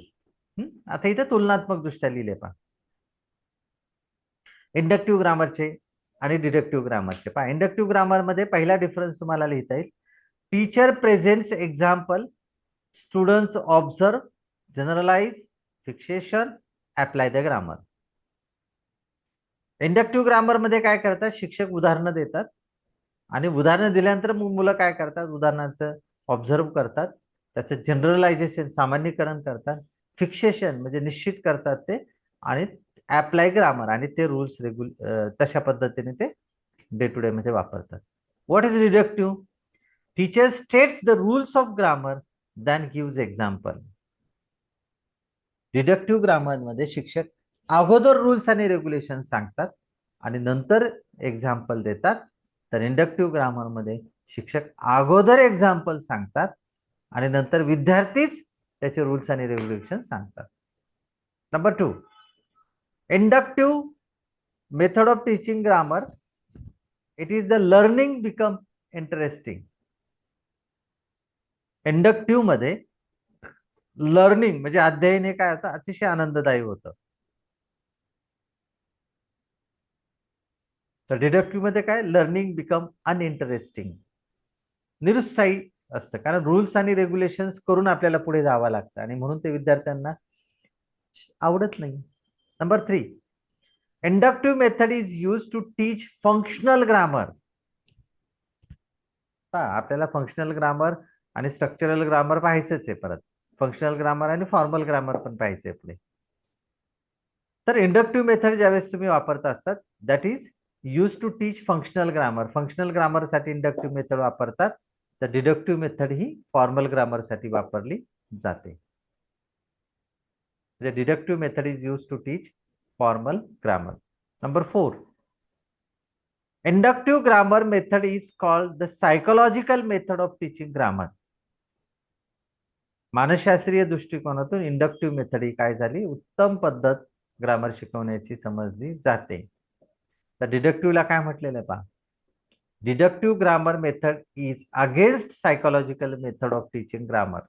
आता इथे तुलनात्मक दृष्ट्या लिहिले पहा, इंडक्टिव्ह ग्रामरचे आणि डिडक्टिव्ह ग्रामरचे. पहा, इंडक्टिव्ह ग्रामर मध्ये पहिला डिफरन्स तुम्हाला लिहिता येईल, teacher presents example, students observe, generalise, fixation, apply the grammar. Inductive grammar मध्ये काय करतात, शिक्षक उदाहरणं देतात आणि उदाहरणं दिल्यानंतर मुलं काय करतात, उदाहरणाचं ऑब्झर्व करतात, त्याचं जनरलायझेशन सामान्यीकरण करतात, फिक्सेशन म्हणजे निश्चित करतात ते, आणि अप्लाय ग्रामर आणि ते रूल्स तशा पद्धतीने ते डे टू डे मध्ये वापरतात. What is deductive. Teacher states the rules of grammar than gives example. Deductive grammar मध्ये शिक्षक अगोदर रूल्स आणि रेग्युलेशन सांगतात आणि नंतर एक्झाम्पल देतात. तर इंडक्टिव्ह ग्रामर मध्ये शिक्षक अगोदर एक्झाम्पल सांगतात आणि नंतर विद्यार्थीच त्याचे रूल्स आणि रेग्युलेशन सांगतात. Number 2, inductive method of teaching grammar, it is the learning become interesting. Inductive मध्ये लर्निंग म्हणजे अध्ययन हे काय होतं, अतिशय आनंददायी होतं. तर डिडक्टिव्ह मध्ये काय, लर्निंग बिकम अनइंटरेस्टिंग, निरुत्साही असतं, कारण रूल्स आणि रेग्युलेशन्स करून आपल्याला पुढे जावं लागतं आणि म्हणून ते विद्यार्थ्यांना आवडत नाही. Number 3, inductive method is use to teach functional grammar. आपल्याला फंक्शनल ग्रामर आणि स्ट्रक्चरल ग्रामर पाहायचंच आहे. परत फंक्शनल ग्रामर आणि फॉर्मल ग्रामर पण पाहायचंय पुढे. तर इंडक्टिव्ह मेथड ज्यावेळेस तुम्ही वापरता असतात, that is use to teach functional grammar. Functional grammar साठी इंडक्टिव्ह मेथड वापरतात. तर डिडक्टिव्ह मेथड ही फॉर्मल ग्रामर साठी वापरली जाते. The deductive method is used to teach formal grammar. Number 4, inductive grammar method is called the psychological method of teaching grammar. मानसशास्त्रीय दृष्टिकोनातून inductive method ही काय झाली, उत्तम पद्धत ग्रामर शिकवण्याची समजली जाते. तर डिडक्टिव्हला काय म्हटलेलं आहे पहा, deductive grammar method is against psychological method of teaching grammar.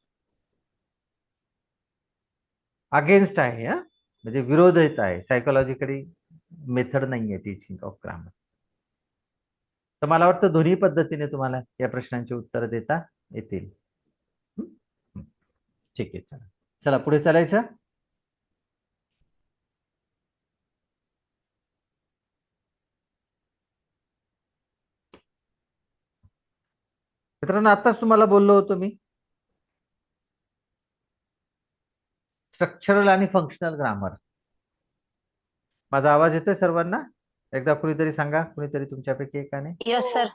Against आहे, म्हणजे विरोध येत आहे, सायकोलॉजिकली मेथड नाहीये टीचिंग ऑफ ग्रामर. तर मला वाटतं दोन्ही पद्धतीने तुम्हाला या प्रश्नांची उत्तर देता येतील. ठीक आहे, चला चला पुढे चालायचं. मित्रांनो, आताच तुम्हाला बोललो होतो मी, स्ट्रक्चरल आणि फंक्शनल ग्रामर. माझा आवाज येतोय सर्वांना? एकदा कुणीतरी सांगा, कुणीतरी तुमच्यापैकी एकाने. Yes sir.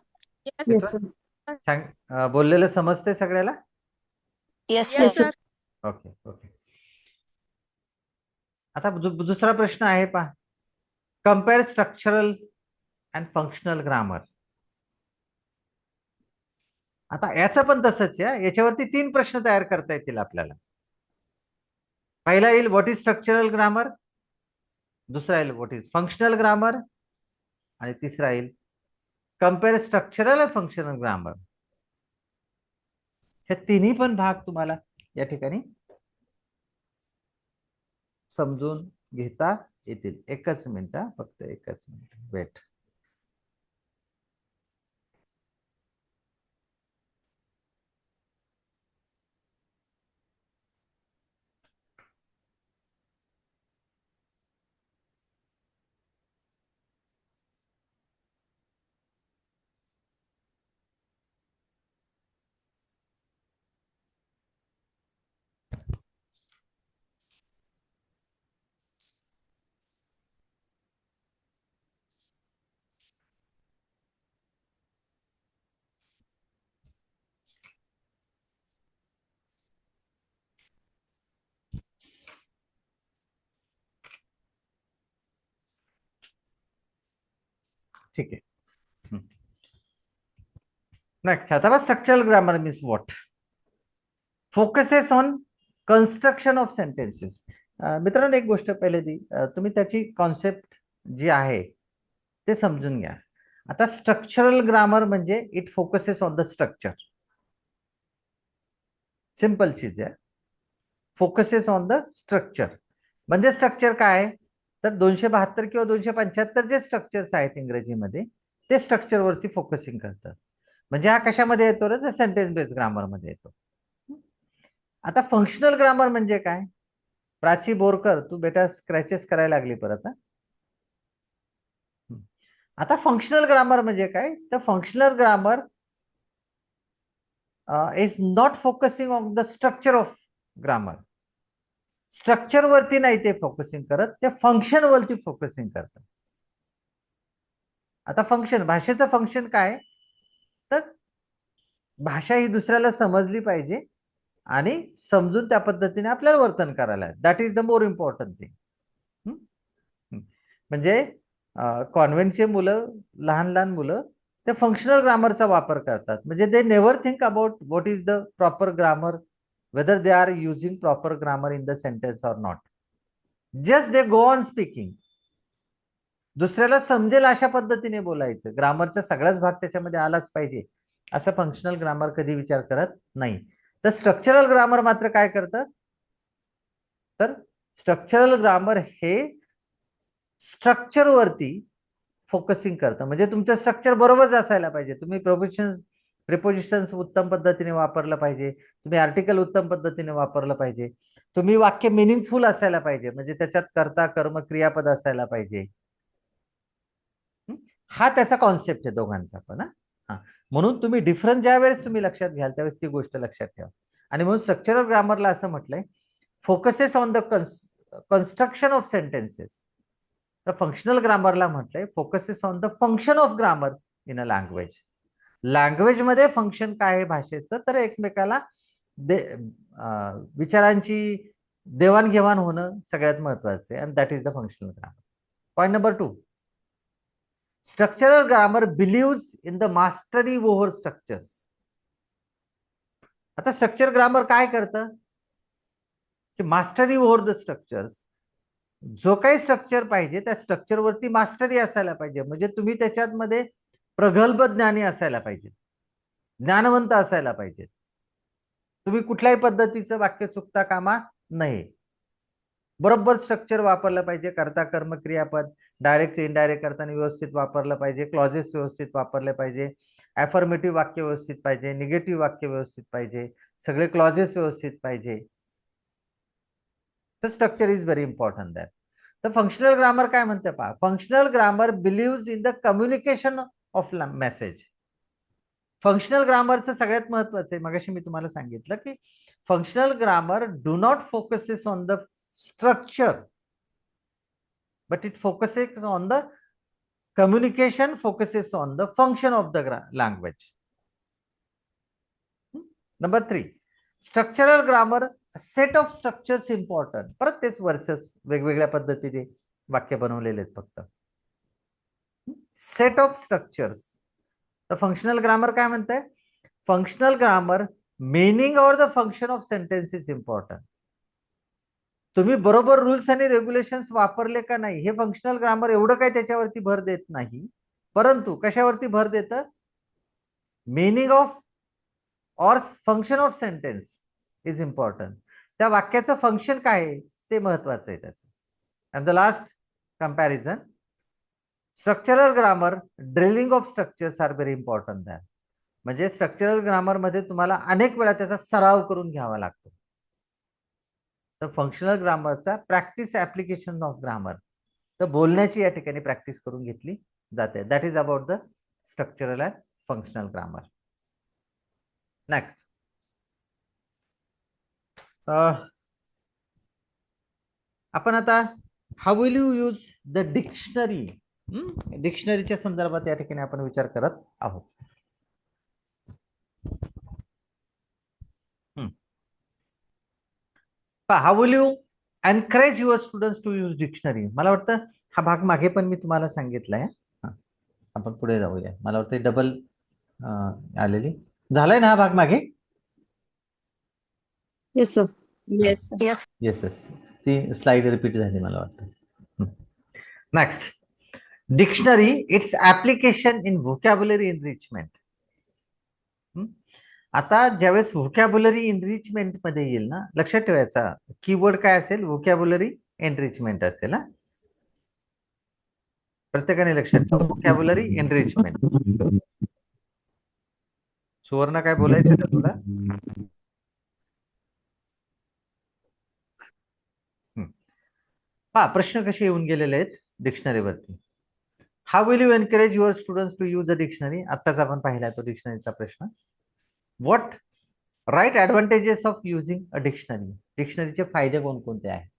Yes sir. बोललेलं समजतंय सगळ्याला? Yes yes sir. Sir. Okay okay. आता दुसरा प्रश्न आहे पहा, compare structural and functional grammar. आता याचं पण तसंच आहे, याच्यावरती 3 प्रश्न तयार करता येतील आपल्याला. पहिला येईल व्हॉट इज स्ट्रक्चरल ग्रामर, दुसरा येईल व्हॉट इज फंक्शनल ग्रामर, आणि तिसरा येईल compare structural and functional grammar. हे तिन्ही पण भाग तुम्हाला या ठिकाणी समजून घेता येतील. एकच मिनिट, फक्त एकच मिनिट वेट. ठीक आहे. नेक्स्ट, आता structural grammar means what? Focuses on construction of sentences. मित्रांनो, एक गोष्ट पहिले तुम्ही त्याची कॉन्सेप्ट जी आहे ते समजून घ्या. आता स्ट्रक्चरल ग्रामर म्हणजे it focuses on the structure. Simple चीज आहे. फोकसेस ऑन द स्ट्रक्चर म्हणजे स्ट्रक्चर काय? तर 272 किंवा 275 जे स्ट्रक्चर्स आहेत इंग्रजीमध्ये, ते स्ट्रक्चर वरती फोकसिंग करतात. म्हणजे हा कशामध्ये येतो रे? सेंटेन्स बेस्ड ग्रामर मध्ये येतो. आता फंक्शनल ग्रामर म्हणजे काय? प्राची बोरकर, तू बेटा स्क्रॅचेस करायला लागली परत. आता फंक्शनल ग्रामर म्हणजे काय? तर functional grammar is not focusing on the structure of grammar. Structure वरती नाही ते फोकसिंग करत, ते फंक्शन वरती फोकसिंग करतात. आता फंक्शन, भाषेचं फंक्शन काय? तर भाषा ही दुसऱ्याला समजली पाहिजे आणि समजून त्या पद्धतीने आपल्याला वर्तन करायला. That is the more important thing. म्हणजे कॉन्व्हेंटचे मुलं, लहान लहान मुलं, ते फंक्शनल ग्रामरचा वापर करतात. म्हणजे they never think about what is the proper grammar, whether they are using proper grammar in the sentence or not. Just they go on speaking. दुसऱ्याला समजेल अशा पद्धतीने बोलायचं. ग्रामरचा सगळाच भाग त्याच्यामध्ये आलाच पाहिजे असं फंक्शनल ग्रामर कधी विचार करत नाही. तर स्ट्रक्चरल ग्रामर मात्र काय करतं? तर स्ट्रक्चरल ग्रामर हे स्ट्रक्चर वरती फोकसिंग करतं. म्हणजे तुमचं स्ट्रक्चर बरोबरच असायला पाहिजे. तुम्ही प्रिपोजिशन्स उत्तम पद्धतीने वापरलं पाहिजे, तुम्ही आर्टिकल उत्तम पद्धतीने वापरलं पाहिजे, तुम्ही वाक्य मिनिंगफुल असायला पाहिजे. म्हणजे त्याच्यात कर्ता, कर्म, क्रियापद असायला पाहिजे. हा त्याचा कॉन्सेप्ट आहे दोघांचा पण. हा, म्हणून तुम्ही डिफरन्स ज्या वेळेस तुम्ही लक्षात घ्याल त्यावेळेस ती गोष्ट लक्षात ठेवा. आणि म्हणून स्ट्रक्चरल ग्रामरला असं म्हटलंय, focuses on the construction of sentences. तर फंक्शनल ग्रामरला म्हटलंय focuses on the function of grammar in a language. Language मध्ये फंक्शन काय आहे भाषेचं? तर एकमेकाला विचारांची देवाणघेवाण होणं सगळ्यात महत्वाचं आहे. And that is the functional grammar. Point number 2, structural grammar believes in the mastery over structures. आता स्ट्रक्चर ग्रामर काय करतं? की मास्टरी ओव्हर द स्ट्रक्चर्स. जो काही स्ट्रक्चर पाहिजे त्या स्ट्रक्चर वरती मास्टरी असायला पाहिजे. म्हणजे तुम्ही त्याच्यात मध्ये प्रगल्भ ज्ञानी असायला पाहिजे, ज्ञानवंत असायला पाहिजे. तुम्ही कुठल्याही पद्धतीचं वाक्य चुकता कामा नये. बरोबर स्ट्रक्चर वापरलं पाहिजे. कर्ता, कर्म, क्रियापद डायरेक्ट इनडायरेक्ट करताना व्यवस्थित वापरलं पाहिजे. क्लॉजेस व्यवस्थित वापरले पाहिजे. ऍफर्मेटिव्ह वाक्य व्यवस्थित पाहिजे. निगेटिव्ह वाक्य व्यवस्थित पाहिजे. सगळे क्लॉजेस व्यवस्थित पाहिजे. तर structure is very important that. तर फंक्शनल ग्रामर काय म्हणते पहा, functional grammar believes in the communication of message. Functional ग्रामरचं सगळ्यात महत्वाचं आहे, मगाशी मी तुम्हाला सांगितलं की functional grammar do not focuses on the structure, but it focuses on the communication, focuses on the function of the language. Number 3, structural grammar set of structures important. परत तेच वरचंच वेगवेगळ्या पद्धतीने वाक्य बनवलेले आहेत फक्त. Set of structures. तर functional grammar काय म्हणताय? फंक्शनल ग्रामर मीनिंग और the function of sentence is important. तुम्ही बरोबर रूल्स आणि रेग्युलेशन्स वापरले का नाही हे फंक्शनल ग्रामर एवढं काही त्याच्यावरती भर देत नाही, परंतु कशावरती भर देतं? मीनिंग ऑफ और function of sentence is important. त्या वाक्याचं फंक्शन काय आहे ते महत्वाचं आहे त्याचं. And the last comparison, structural grammar drilling of structures are very important that. म्हणजे स्ट्रक्चरल ग्रामर मध्ये तुम्हाला अनेक वेळा त्याचा सराव करून घ्यावा लागतो. तर फंक्शनल ग्रामरचा प्रॅक्टिस ऍप्लिकेशन ऑफ ग्रामर, तर बोलण्याची या ठिकाणी प्रॅक्टिस करून घेतली जाते. That is about the structural and functional grammar. Next, आपण आता how will you use the dictionary, डिक्शनरीच्या संदर्भात या ठिकाणी आपण विचार करत आहोत. How will you encourage your students to use dictionary. मला वाटतं हा भाग मागे पण मी तुम्हाला सांगितलाय. आपण पुढे जाऊया. मला वाटतं डबल आलेली झालाय ना हा भाग मागे. Yes sir. Yes yes yes, ती स्लाइड रिपीट झाली मला वाटतं. Next, dictionary it's application in vocabulary enrichment. आता ज्यावेळेस व्होकॅब्युलरी इनरिचमेंट मध्ये येईल ना, लक्षात ठेवायचा कीवर्ड काय असेल? व्होकॅब्युलरी एनरिचमेंट असेल. ना, प्रत्येकाने लक्षात ठेवा व्होकॅब्युलरी एनरिचमेंट. सुवर्ण काय बोलायचं का तुला? हा, प्रश्न कसे येऊन गेलेले आहेत डिक्शनरीवरती. How will you encourage your students to use a dictionary? आत्ताच आपण पाहिला तो डिक्शनरीचा प्रश्न. What write advantages of using a dictionary? डिक्शनरीचे फायदे कोणकोणते आहेत?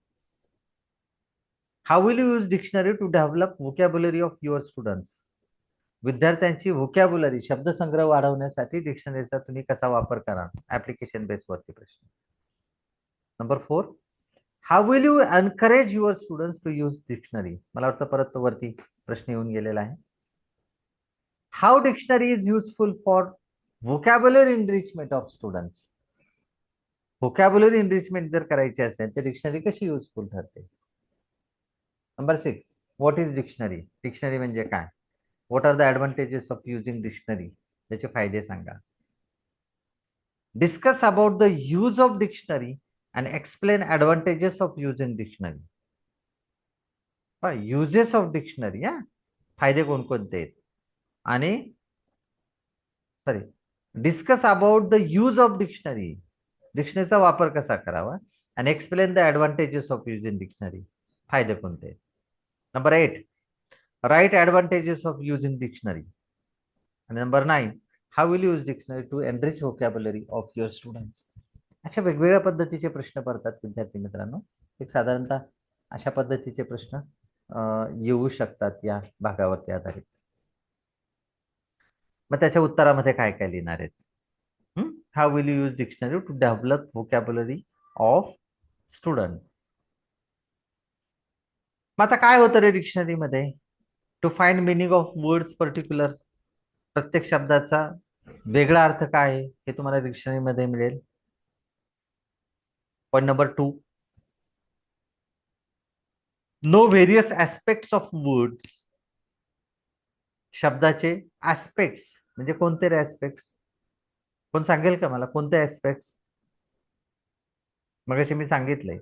How will you use dictionary to develop vocabulary of your students? विद्यार्थ्यांची व्होकॅब्युलरी शब्दसंग्रह वाढवण्यासाठी डिक्शनरीचा तुम्ही कसा वापर करा? ऍप्लिकेशन बेस वरती प्रश्न. Number 4, how will you encourage your students to use dictionary? मला वाटतं परत तो वरती प्रश्न येऊन गेलेला आहे. How dictionary is useful for vocabulary enrichment of students? Vocabulary enrichment जर करायची असेल तर डिक्शनरी कशी युजफुल ठरते? Number 6, what is dictionary? Dictionary म्हणजे काय? What are the advantages of using dictionary? त्याचे फायदे सांगा. Discuss about the use of dictionary and explain advantages of using dictionary. Uses of dictionary, फायदे कोणकोणते आहेत? आणि sorry, discuss about the use of dictionary, डिक्शनरीचा वापर कसा करावा, आणि explain the advantages of using dictionary, फायदे कोणते आहेत? Number 8, write advantages of using dictionary. आणि number 9, how will use dictionary to enrich vocabulary of your students? अशा वेगवेगळ्या पद्धतीचे प्रश्न पडतात विद्यार्थी मित्रांनो. एक साधारणतः अशा पद्धतीचे प्रश्न येऊ शकतात या भागावरती आधारित. मग त्याच्या उत्तरामध्ये काय काय लिहिणार आहेत? How will you use dictionary to develop vocabulary of student? मग आता काय होतं रे डिक्शनरीमध्ये? To find meaning of words particular. प्रत्येक शब्दाचा वेगळा अर्थ काय आहे हे तुम्हाला डिक्शनरीमध्ये मिळेल. Point number 2, know various aspects of words. शब्दाचे ऍस्पेक्ट्स म्हणजे कोणते रे ऍस्पेक्ट्स? कोण सांगेल का मला कोणते ऍस्पेक्ट्स? मगाशी मी सांगितलंय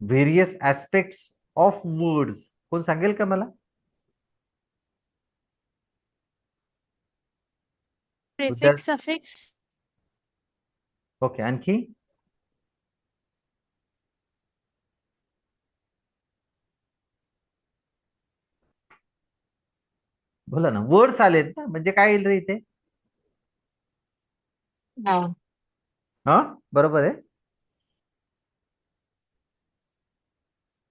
व्हेरियस ऍस्पेक्ट्स ऑफ वर्ड्स. कोण सांगेल का मला? Prefix suffix. ओके, आणखी? बोला ना, वर्ड्स आलेत ना, म्हणजे काय येईल रे इथे? हा, बरोबर आहे.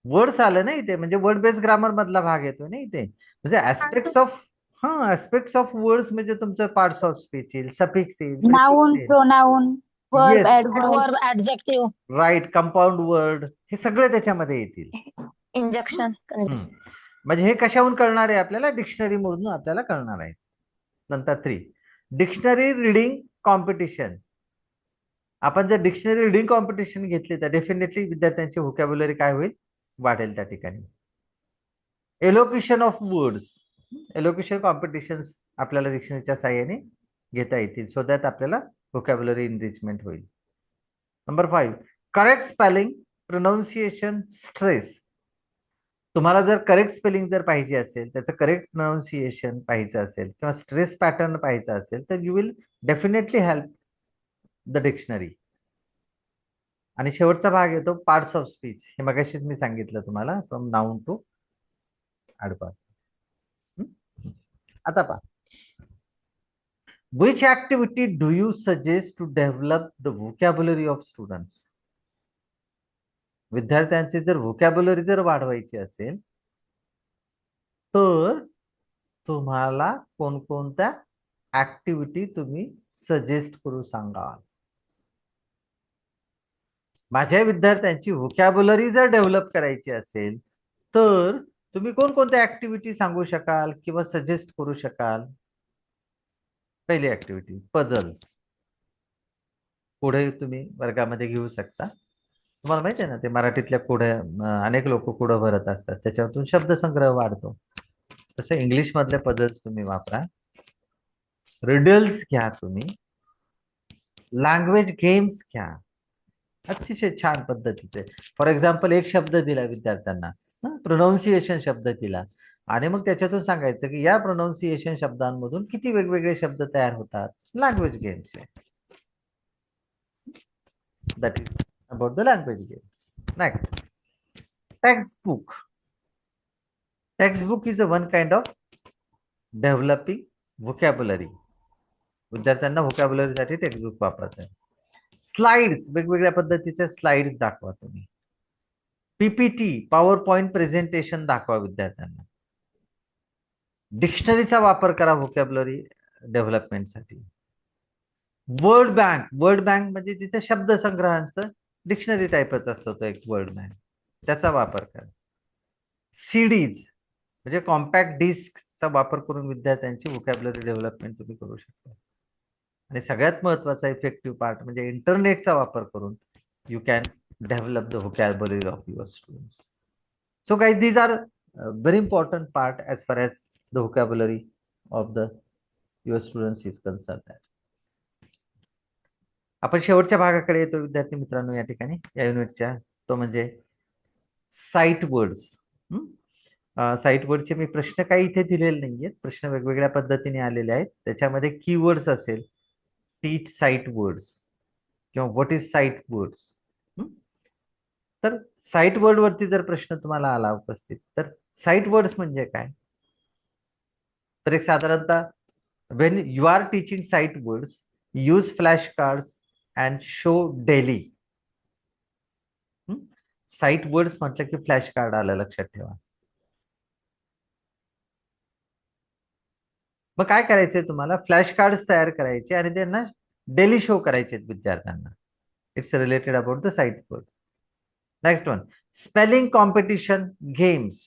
वर्ड्स आले ना इथे, म्हणजे वर्ड बेस्ड ग्रामर मधला भाग येतो ना इथे. म्हणजे ऍस्पेक्ट्स ऑफ हा, ऍस्पेक्ट्स ऑफ वर्ड्स म्हणजे तुमचं पार्ट्स ऑफ स्पीच येईल, सफिक्स येईल, Noun, प्रिफिक्स येईल. pronoun, verb, yes, adverb, adjective, right. Compound word हे सगळे त्याच्यामध्ये येतील. injection, हम्म. conjunction. म्हणजे हे कशाहून कळणार आहे आपल्याला? डिक्शनरी मधून आपल्याला कळणार आहे. नंतर 3, डिक्शनरी रिडिंग कॉम्पिटिशन. आपण जर डिक्शनरी रिडिंग कॉम्पिटिशन घेतली तर डेफिनेटली विद्यार्थ्यांची व्होकॅब्युलरी काय होईल? वाढेल त्या ठिकाणी. एलोक्युशन ऑफ वर्ड्स, एलोक्युशन कॉम्पिटिशन आपल्याला डिक्शनरीच्या साहाय्याने घेता येतील, सो दॅट आपल्याला व्होकॅब्युलरी इनरिचमेंट होईल. Number 5, correct spelling, pronunciation, stress. तुम्हाला जर करेक्ट स्पेलिंग जर पाहिजे असेल, त्याचं करेक्ट प्रोनाऊन्सिएशन पाहिजे असेल किंवा स्ट्रेस पॅटर्न पाहिजे असेल, तर you will definitely help the dictionary. आणि शेवटचा भाग येतो पार्ट्स ऑफ स्पीच. हे मगाशीच मी सांगितलं तुम्हाला, फ्रॉम नाउन टू ऍडवर्ब. आता पहा, which activity do you suggest to develop the vocabulary of students? विद्यार्थ्यांची जर व्होकॅब्युलरी जर वाढवायची असेल तर तुम्हाला कोणकोणत्या ऍक्टिव्हिटी तुम्ही सजेस्ट करू सांगाल? माझ्या विद्यार्थ्यांची व्होकॅब्युलरी जर डेव्हलप करायची असेल तर तुम्ही कोणकोणत्या ऍक्टिव्हिटी सांगू शकाल किंवा सजेस्ट करू शकाल? पहिली ऍक्टिव्हिटी पझल्स. पुढे तुम्ही वर्गामध्ये घेऊ शकता. तुम्हाला माहिती आहे ना, ते मराठीतल्या कुढ्या अनेक लोक कुढं भरत असतात, त्याच्यातून शब्दसंग्रह वाढतो. तसं इंग्लिश मधले पझल्स तुम्ही वापरा. रिडल्स घ्या तुम्ही. लँग्वेज गेम्स घ्या, अतिशय छान पद्धतीचे. फॉर एक्झाम्पल, एक शब्द दिला विद्यार्थ्यांना, प्रोनाऊन्सिएशन शब्द दिला, आणि मग त्याच्यातून सांगायचं की या प्रोनाऊन्सिएशन शब्दांमधून किती वेगवेगळे शब्द तयार होतात. लँग्वेज गेम्स आहे. That is about the language games. Next, textbook. Textbook is a one kind of developing vocabulary. विद्यार्थ्यांना व्होकॅब्युलरीसाठी टेक्स्टबुक वापरत आहे. स्लाइड्स, वेगवेगळ्या पद्धतीचे स्लाइड्स दाखवा तुम्ही. पीपीटी, पॉवर पॉइंट प्रेझेंटेशन दाखवा विद्यार्थ्यांना. डिक्शनरीचा वापर करा व्होकॅब्युलरी डेव्हलपमेंटसाठी. वर्ड बँक, वर्ड बँक म्हणजे तिथे शब्दसंग्रहांचं डिक्शनरी टाईपच असतो तो एक वर्ड बँक, त्याचा वापर करा. सीडीज म्हणजे कॉम्पॅक्ट डिस्कचा वापर करून विद्यार्थ्यांची व्होकॅब्युलरी डेव्हलपमेंट तुम्ही करू शकता. आणि सगळ्यात महत्वाचा इफेक्टिव्ह पार्ट म्हणजे इंटरनेटचा वापर करून you can develop the vocabulary of your students. So guys, these are very important part as far as the vocabulary of the your students is concerned. आपण शेवटच्या भागाकडे येतो विद्यार्थी मित्रांनो या ठिकाणी, या युनिटच्या, तो म्हणजे साईट वर्ड्स. साईट वर्डचे मी प्रश्न काही इथे दिलेले नाहीयेत, प्रश्न वेगवेगळ्या पद्धतीने आलेले आहेत. त्याच्यामध्ये कीवर्ड्स असेल, टीच साईट वर्ड्स किंवा व्हॉट इज साईट वर्ड्स. तर साईट वर्ड वरती जर प्रश्न तुम्हाला आला उपस्थित, तर साईट वर्ड्स म्हणजे काय? तर एक साधारणतः when you are teaching sight words, use flash cards and show daily. Sight words म्हटलं की फ्लॅश कार्ड आलं, लक्षात ठेवा. मग काय करायचंय तुम्हाला? फ्लॅश कार्ड्स तयार करायचे आणि त्यांना डेली शो करायचे विद्यार्थ्यांना. It's related about the site words. Next one, spelling competition games.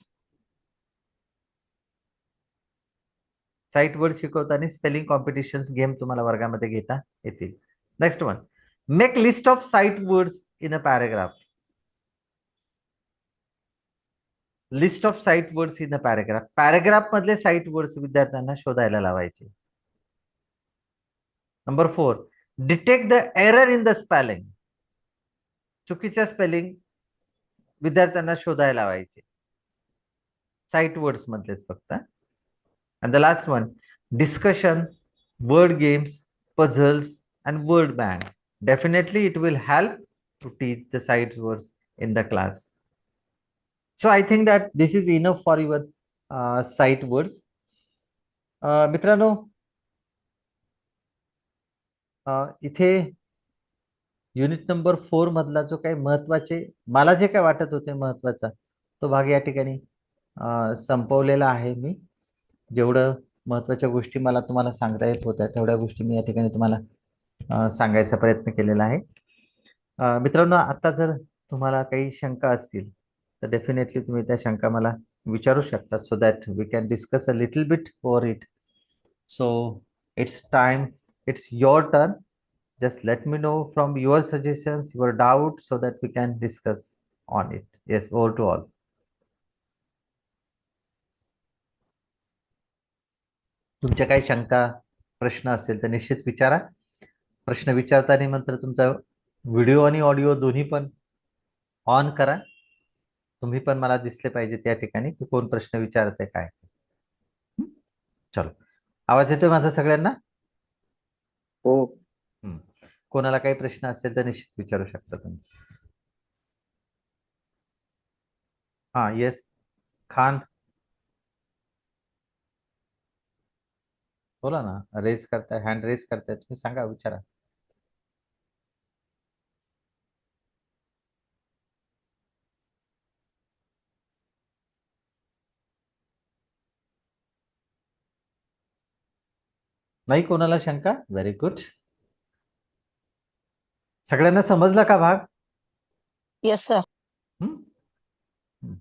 Site word शिकवताना स्पेलिंग कॉम्पिटिशन गेम तुम्हाला वर्गामध्ये घेता येतील. Next one, make list of site words in a paragraph. List of site words in a paragraph. Paragraph मधले site words विद्यार्थ्यांना शोधायला लावायचे. Number 4, detect the error in the spelling. चुकीच्या स्पेलिंग विद्यार्थ्यांना शोधायला लावायचे, साईट वर्ड्स मधलेच फक्त. And the last one, discussion, word games, puzzles, and word bank. Definitely it will help to teach the sight words in the class. So I think that this is enough for your sight words. मित्रांनो, इथे unit number 4 मधला जो काही महत्वाचे, मला जे काय वाटत होते महत्वाचा, तो भाग या ठिकाणी संपवलेला आहे मी. जेवढं महत्त्वाच्या गोष्टी मला तुम्हाला सांगता येत होत्या तेवढ्या गोष्टी मी या ठिकाणी तुम्हाला सांगायचा प्रयत्न केलेला आहे. मित्रांनो, आता जर तुम्हाला काही शंका असतील तर डेफिनेटली तुम्ही त्या शंका मला विचारू शकता, so that we can discuss a little bit over it. So it's time, it's your turn. Just let me know from your suggestions, your doubts, so that we can discuss on it. Yes, over to all. तुमच्या काही शंका प्रश्न असतील तर निश्चित विचारा. प्रश्न विचारताना मात्र तुमचा व्हिडिओ आणि ऑडिओ दोन्ही पण ऑन करा. तुम्ही पण मला दिसले पाहिजे त्या ठिकाणी की कोण प्रश्न विचारते काय. चलो, आवाज येतोय माझा सगळ्यांना? हो. कोणाला काही प्रश्न असेल तर निश्चित विचारू शकता तुम्ही. हा, येस खान, बोला ना. रेज करताय, हँड रेज करताय, तुम्ही सांगा, विचारा. नाही कोणाला शंका? Very good. सगळ्यांना समजला का भाग? Yes, sir. हम्म?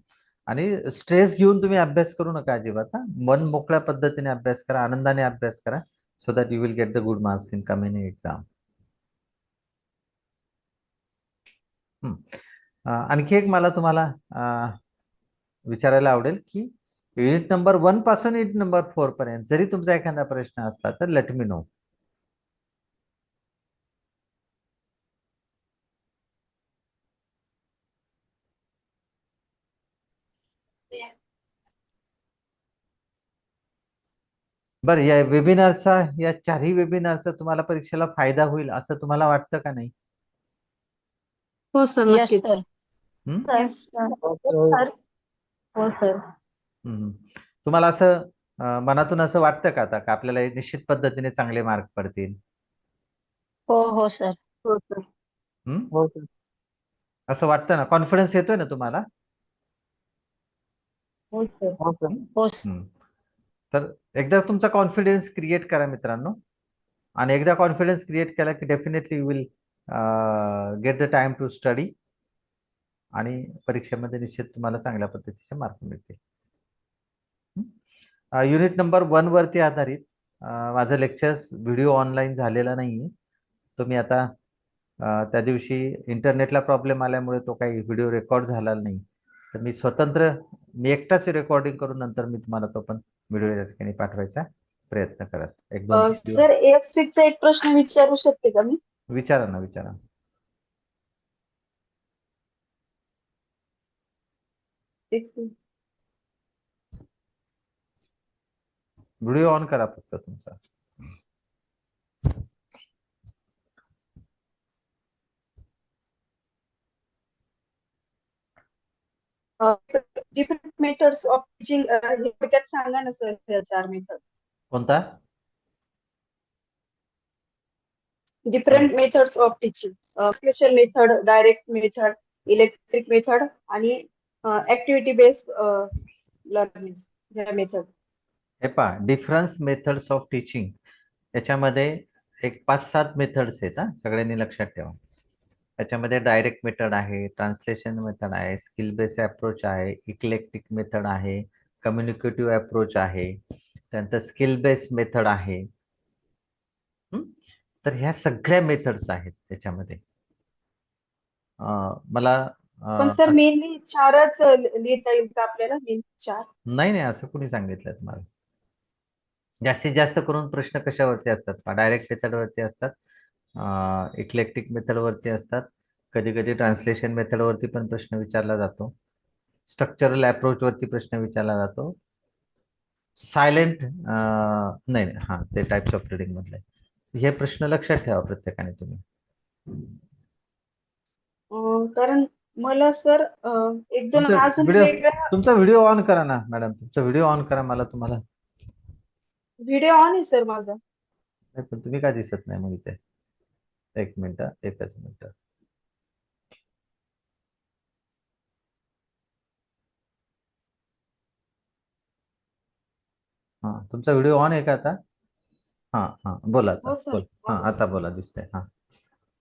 आणि स्ट्रेस घेऊन तुम्ही अभ्यास करू नका अजिबात. हा, मन मोकळ्या पद्धतीने अभ्यास करा, आनंदाने अभ्यास करा, so that you will get the good marks in coming exam. आणखी एक मला तुम्हाला विचारायला आवडेल की युनिट नंबर 1 पासून युनिट नंबर 4 पर्यंत जरी तुमचा एखादा प्रश्न असला तर लेट मी नो. बरं, या वेबिनारचा, या चारही वेबिनारचा तुम्हाला परीक्षेला फायदा होईल असं तुम्हाला वाटतं का नाही? हो सर, Yes, नक्कीच. sir. हम्म? Yes, sir. Sir. हो, sir. हम्म. तुम्हाला असं मनातून असं वाटतं का आता का आपल्याला हे निश्चित पद्धतीने चांगले मार्क पडतील? हो, sir. हो सर. हम्म? हो सर. असं वाटतं ना? कॉन्फिडन्स येतोय ना तुम्हाला? हो सर. हो सर. हो, sir. हम्म. तर एकदा तुमचा कॉन्फिडन्स क्रिएट करा मित्रांनो, आणि एकदा कॉन्फिडन्स क्रिएट केला की definitely you will get the time to study, आणि परीक्षेमध्ये निश्चित तुम्हाला चांगल्या पद्धतीचे मार्क मिळतील. युनिट नंबर 1 वरती आधारित माझं लेक्चर्स व्हिडिओ ऑनलाईन झालेला नाही. तुम्ही आता त्या दिवशी इंटरनेटला प्रॉब्लेम आल्यामुळे तो काही व्हिडिओ रेकॉर्ड झाला नाही, तर मी एकटाच रेकॉर्डिंग करून नंतर मी तुम्हाला तो पण व्हिडिओ या ठिकाणी पाठवायचा प्रयत्न करत. एक दोन सर, चा एक प्रश्न विचारू शकते का मी? विचारा ना, विचारा. व्हिडिओ ऑन करा फक्त तुमचा. डिफरंट मेथड्स ऑफ टीचिंग, थोडक्यात सांगा ना सर, त्या 4 मेथड. कोणता? Different methods of teaching, special method, direct method, electric method आणि ऍक्टिव्हिटी बेस्ड लर्निंग, ह्या मेथड. हे पहा, डिफरन्स मेथड्स ऑफ टीचिंग याच्यामध्ये एक 5-7 मेथड्स आहेत. सगळ्यांनी लक्षात ठेवा. त्याच्यामध्ये डायरेक्ट मेथड आहे, ट्रान्सलेशन मेथड आहे, स्किल बेस्ड अप्रोच आहे, इक्लेक्टिक मेथड आहे, कम्युनिकेटिव्ह अप्रोच आहे, त्यानंतर स्किल बेस्ड मेथड आहे. तर ह्या सगळ्या मेथड्स आहेत त्याच्यामध्ये. मला पण सर मेनली 4च लिहिता येईल का आपल्याला? मेन 4? नाही, असं कुणी सांगितलं तुम्हाला? जास्तीत जास्त करून प्रश्न कशावरती असतात? डायरेक्ट मेथडवरती असतात, इक्लेक्टिक मेथडवरती असतात, कधी कधी ट्रान्सलेशन मेथडवरती पण प्रश्न विचारला जातो, स्ट्रक्चरल अप्रोच वरती प्रश्न विचारला जातो, सायलेंट नाही, हा ते टाइप्स ऑफ रिडिंग मधले. हे प्रश्न लक्षात ठेवा प्रत्येकाने तुम्ही. कारण मला सर एक दोन अजून वेगळ्या. तुमचा व्हिडिओ ऑन करा ना मॅडम, तुमचा व्हिडिओ ऑन करा. मला तुम्हाला व्हिडिओ ऑन आहे सर माझा. नाही, पण तुम्ही का दिसत नाही मग इथे? एक मिनिट, एकच मिनिट. हा, तुमचा व्हिडिओ ऑन आहे का आता? हा बोला आता हो सर. बोल. आता बोला, दिसतंय.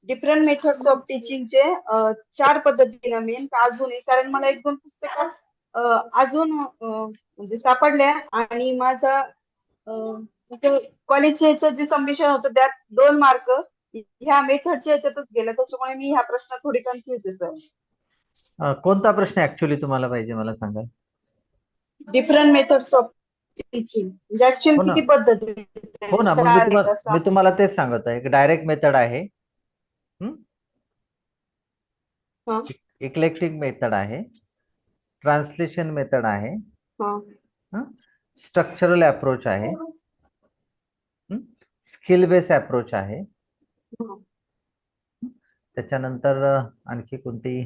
डिफरंट मेथड्स ऑफ टीचिंगचे 4 पद्धतीने मेन अजूनही, कारण मला 1-2 पुस्तकं अजून म्हणजे सापडल्या आणि माझा कॉलेजच्या याच्यात जे सबमिशन होतं त्यात 2 मार्क ह्या मेथडच्या याच्यातच गेले, त्याच्यामुळे मी ह्या प्रश्नात थोडी कन्फ्युज आहे सर. कोणता प्रश्न ऍक्च्युअली तुम्हाला पाहिजे मला सांगा. डिफरंट मेथड्स ऑफ टीचिंग म्हणजे ऍक्च्युअली हो ना, किती पद्धती हो ना, मग 4 आहेत असं. मी तुम्हाला तेच सांगत आहे. एक डायरेक्ट मेथड आहे, हा, इक्लेक्टिक मेथड आहे, ट्रान्सलेशन मेथड आहे, हा, स्ट्रक्चरल अप्रोच आहे, स्किल बेस अप्रोच आहे. हा. त्याच्यानंतर आणखी कोणती?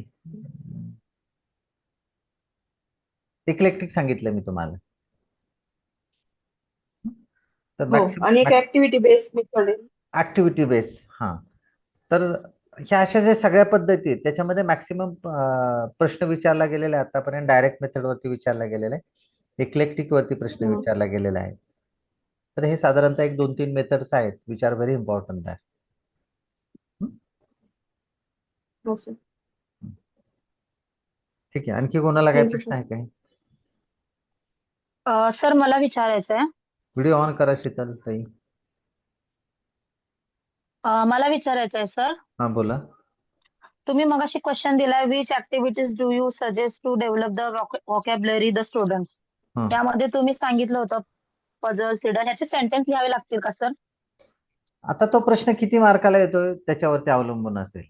इक्लेक्टिक सांगितलं मी तुम्हाला. तर हो, आणि एक ऍक्टिव्हिटी बेस्ड मेथड आहे. Activity base. तर ह्या अशा ज्या सगळ्या पद्धती आहेत त्याच्यामध्ये मॅक्सिमम प्रश्न विचारला गेलेला आहे आतापर्यंत डायरेक्ट मेथड वरती विचारला गेलेला आहे, इक्लेक्टिक वरती प्रश्न विचारला गेलेला आहे. तर हे साधारणतः 1-2-3 मेथड्स आहेत विच आर व्हेरी इम्पॉर्टंट आहे. हो सर. ठीक आहे, आणखी कोणाला काही Thank you, प्रश्न sir. आहे काही? सर मला विचारायचं आहे. व्हिडिओ ऑन करा शीतल ताई. मला विचारायचं आहे सर. हा बोला. तुम्ही मगाशी क्वेश्चन दिलाय, which activities do you suggest to develop the vocabulary the students. त्यामध्ये तुम्ही सांगितलं होतं पझल, सिडन, याचे सेंटेन्स लिहावे लागतील का सर? आता तो प्रश्न किती मार्काला येतोय त्याच्यावरती अवलंबून असेल.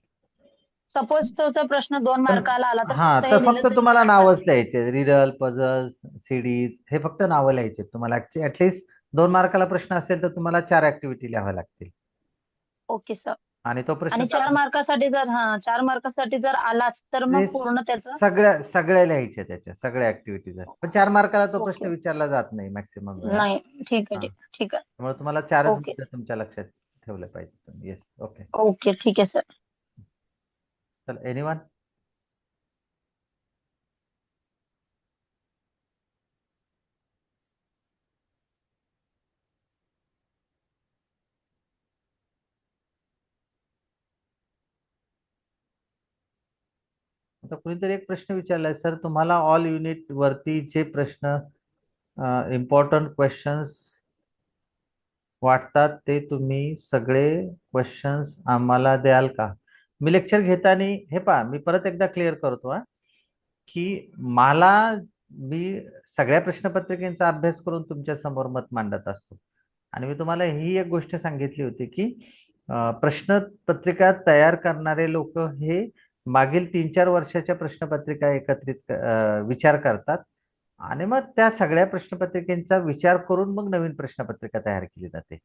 सपोज तो प्रश्न 2 मार्काला आला तर फक्त तर हे लिहिलं फक्त तरी तुम्हाला चालेल? नावच लिहायचे, रिडल, पझल्स, सीडीज, हे फक्त नावं लिहायचे तुम्हाला. ऍटलीस्ट 2 मार्काला प्रश्न असेल तर तुम्हाला 4 ऍक्टिव्हिटी लिहाव्या लागतील. Okay sir. आणि तो प्रश्न आणि 4 मार्कासाठी जर आलाच तर मग पूर्ण त्याचं सगळ्या लिहायच्या, त्याच्या सगळ्या ऍक्टिव्हिटीज. पण 4 मार्काला तो प्रश्न ओके. विचारला जात नाही मॅक्सिमम वेळा. नाही, ठीक आहे, हा. ठीक आहे. त्यामुळे तुम्हाला 4च ओके. मुद्दे तुमच्या लक्षात ठेवले पाहिजे. Yes, okay. ओके, ठीक आहे सर. चल, एनीवन? आता कुणीतरी एक प्रश्न विचारलाय, सर तुम्हाला ऑल युनिट वरती जे प्रश्न इम्पॉर्टंट क्वेश्चन्स वाटतात ते तुम्ही सगळे क्वेश्चन्स आम्हाला द्याल का? मी लेक्चर घेताना हे पहा, मी परत एकदा क्लिअर करतो की मी सगळ्या प्रश्नपत्रिकेचा अभ्यास करून तुमच्या समोर मत मांडत असतो. आणि मी तुम्हाला ही एक गोष्ट सांगितली होती की प्रश्नपत्रिका तयार करणारे लोक हे मागील 3-4 वर्षाच्या प्रश्नपत्रिका एकत्रित विचार करतात आणि मग त्या सगळ्या प्रश्नपत्रिकेचा विचार करून मग नवीन प्रश्नपत्रिका तयार केली जाते.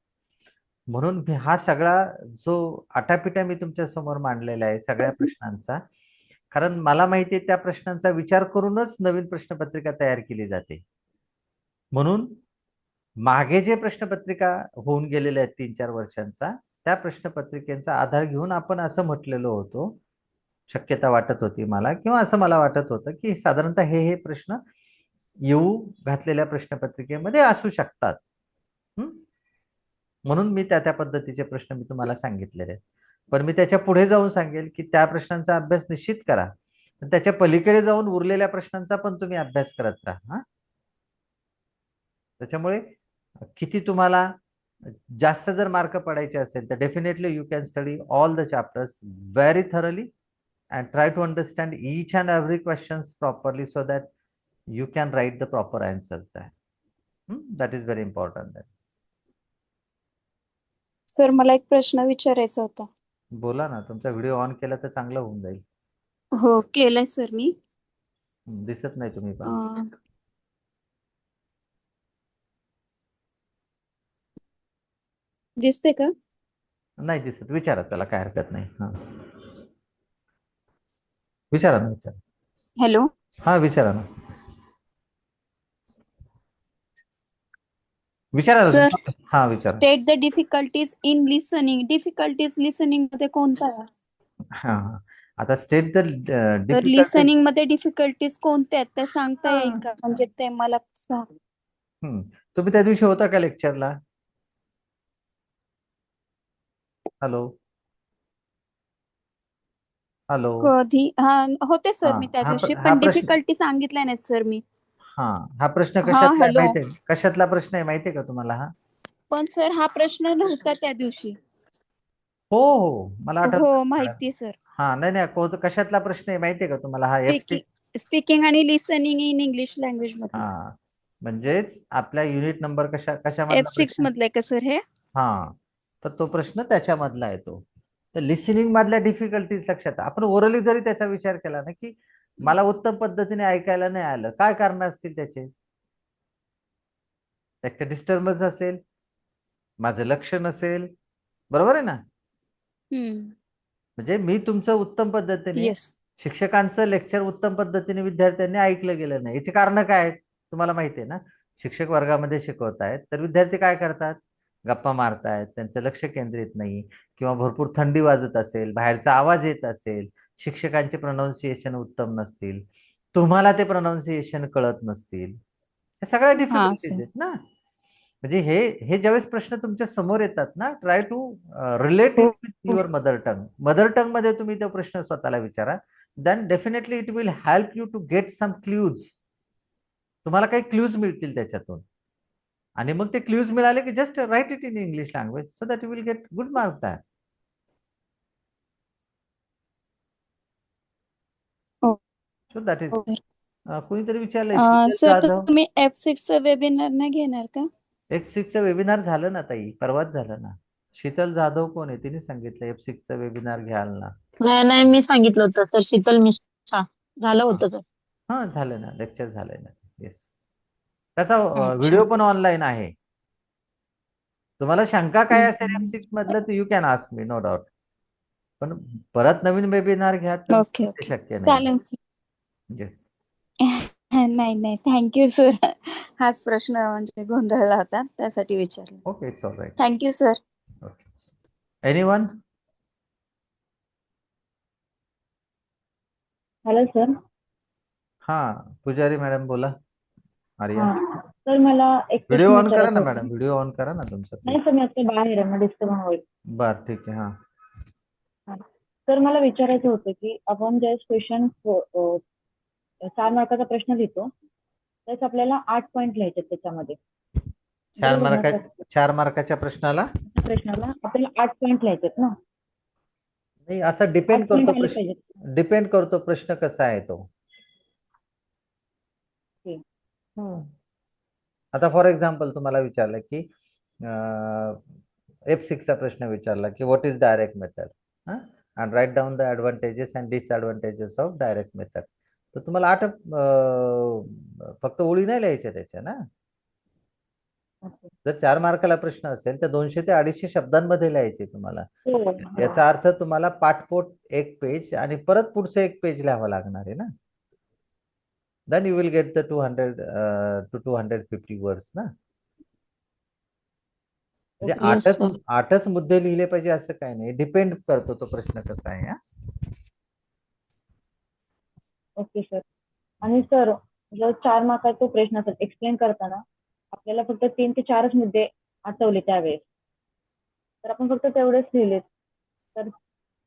म्हणून हा सगळा जो आटापिटा मी तुमच्या समोर मांडलेला आहे सगळ्या प्रश्नांचा, कारण मला माहिती आहे त्या प्रश्नांचा विचार करूनच नवीन प्रश्नपत्रिका तयार केली जाते. म्हणून मागे जे प्रश्नपत्रिका होऊन गेलेल्या आहेत 3-4 वर्षांचा, त्या प्रश्नपत्रिकेचा आधार घेऊन आपण असं म्हटलेलो होतो, शक्यता वाटत होती मला, किंवा असं मला वाटत होतं की साधारणतः हे प्रश्न येऊ घातलेल्या प्रश्नपत्रिकेमध्ये असू शकतात. म्हणून मी त्या पद्धतीचे प्रश्न मी तुम्हाला सांगितलेले आहेत. पण मी त्याच्या पुढे जाऊन सांगेल की त्या प्रश्नांचा अभ्यास निश्चित करा, त्याच्या पलीकडे जाऊन उरलेल्या प्रश्नांचा पण तुम्ही अभ्यास करत राहा. त्याच्यामुळे किती तुम्हाला जास्त जर मार्क पडायचे असेल तर definitely you can study all the chapters very thoroughly and try to understand each and every questions properly so that you can write the proper answers there. That is very important. Sir मला एक प्रश्न विचारायचा होता. बोला ना, तुमचा video on केला तर चांगलं होऊन जाईल. हो, केलाय सर मी. दिसत नाही तुम्ही पण. दिसते का? नाही दिसत. विचारा, त्याला काय हरकत नाही. विचारा ना, विचारा. हॅलो. हा, विचारा ना. विचारा सर, हा विचारा. State the difficulties in listening. Difficulties listening मध्ये कोणता आहे? हा, आता स्टेट द तर लिसनिंग मध्ये डिफिकल्टीज कोणत्या आहेत ते सांगता येईल का? म्हणजे ते मला तुम्ही त्या दिवशी होता का लेक्चरला? Hello hello. कधी हा होते सर हा मी त्या हा दिवशी, हा पण प्रश्न डिफिकल्टी सांगितल्या नाहीत सर मी. हा हा प्रश्न हा कशातला आहे हॅलो. माहितीये? कशातला प्रश्न आहे माहितीये का तुम्हाला हा? पण सर हा प्रश्न नव्हता त्या दिवशी. हो हो मला आठवतं हो मॅडम. माहिती सर. हा नाही नाही कशातला प्रश्न आहे माहितीये का तुम्हाला हा F6? स्पीकिंग आणि लिसनिंग इन इंग्लिश लँग्वेज मधला. हा म्हणजेच आपल्या युनिट नंबर कशामधला F6 प्रश्न? मधला आहे का सर हे? हा तर तो प्रश्न त्याच्यामधला येतो. तर लिसनिंग मधल्या डिफिकल्टीज लक्षात आपण ओरली जरी त्याचा विचार केला ना की मला उत्तम पद्धतीने ऐकायला नाही आलं, काय कारण असतील त्याचे? एक डिस्टर्बन्स असेल, माझं लक्ष नसेल, बरोबर आहे ना? म्हणजे मी तुमचं उत्तम पद्धतीने येस. शिक्षकांचं लेक्चर उत्तम पद्धतीने विद्यार्थ्यांनी ऐकलं गेलं नाही. याची कारण काय आहेत तुम्हाला माहिती आहे ना? शिक्षक वर्गामध्ये शिकवतायत तर विद्यार्थी काय करतात? गप्पा मारतायत, त्यांचं लक्ष केंद्रित नाही, किंवा भरपूर थंडी वाजत असेल, बाहेरचा आवाज येत असेल, शिक्षकांचे प्रोनाऊन्सिएशन उत्तम नसतील, तुम्हाला ते प्रोनाऊन्सिएशन कळत नसतील, हे सगळ्या हा डिफिकल्टीज सर. आहेत ना. म्हणजे हे हे ज्यावेळेस प्रश्न तुमच्या समोर येतात ना, ट्राय टू रिलेट हो it with your mother tongue. Mother tongue मध्ये तुम्ही तो प्रश्न स्वतःला विचारा. Then definitely it will help you to get some clues. तुम्हाला काही क्ल्यूज मिळतील त्याच्यातून, आणि मग ते क्ल्यूज मिळाले की just write it in English language so that you will get good marks that. So that is. कोणीतरी विचारलंय शीतल सर जाधव. तुम्ही F6 वेबिनार नाही घेणार का? F6चं वेबिनार झालं ना ताई, परवाच झालं ना. शीतल जाधव कोण आहे? तिने सांगितलं F6चं वेबिनार घ्याल ना. नाही नाही मी सांगितलं होतं तर शीतल मिश्रा झालं होतं सर. हा झालं ना, लेक्चर झालंय ना. येस, त्याचा अच्छा. व्हिडिओ पण ऑनलाईन आहे. तुम्हाला शंका काय असेल हम्म. F6 मधलं तर you can ask me, no doubt. पण परत नवीन वेबिनार घ्या तर ओके ते ओके शक्य नाही. चालेल सर. येस. नाही नाही थँक्यू सर. हाच प्रश्न म्हणजे गोंधळला होता त्यासाठी विचारला. Okay, it's all right. Thank you sir. Okay, anyone? Hello sir. हा पुजारी मॅडम बोला. आर्या, हा सर मला एक व्हिडिओ प्रश्न ऑन करा ना विचारायचा मॅडम, होता. व्हिडिओ ऑन करा ना तुमचा प्लीज. नाही सर मी आता बाहेर आहे, मग डिस्टर्ब होईल. बर ठीक आहे. हा हा. सर मला विचारायचं होतं की आपण ज्या क्वेश्चन 4 मार्काचा प्रश्न लिहितो त्याच आपल्याला 8 पॉईंट लिहायचे त्याच्यामध्ये, बरोबर ना सर? 4 मार्काच्या प्रश्नाला प्रश्नाला आपल्याला 8 पॉईंट लिहायचे ना? नाही, असं 8 डिपेंड पॉईंट करतो आले प्रश्न, पाहिजेत. डिपेंड करतो प्रश्न कसा आहे तो. ठीक. आता फॉर एक्झाम्पल तुम्हाला विचारलं की F6चा प्रश्न विचारला की what is direct method, and write down the advantages and disadvantages of direct method. तर तुम्हाला 8 फक्त ओळी नाही लिहायच्या त्याच्या ना. ओके. जर 4 मार्काला प्रश्न असेल तर 200 ते 250 शब्दांमध्ये लिहायचे तुम्हाला. हो. याचा अर्थ तुम्हाला पाठपोट 1 पेज आणि परत पुढचं 1 पेज लिहावं लागणार आहे ना. then you will get the 200 to 250 words ना. म्हणजे Yes, sir. आठच मुद्दे लिहिले पाहिजे असं काही नाही, डिपेंड करतो तो प्रश्न कसा आहे. Okay sir. आणि सर जर 4 मार्काचा प्रश्न असेल एक्सप्लेन करताना आपल्याला फक्त 3 ते 4च मुद्दे आठवले त्यावेळेस, तर आपण फक्त तेवढेच लिहिले तर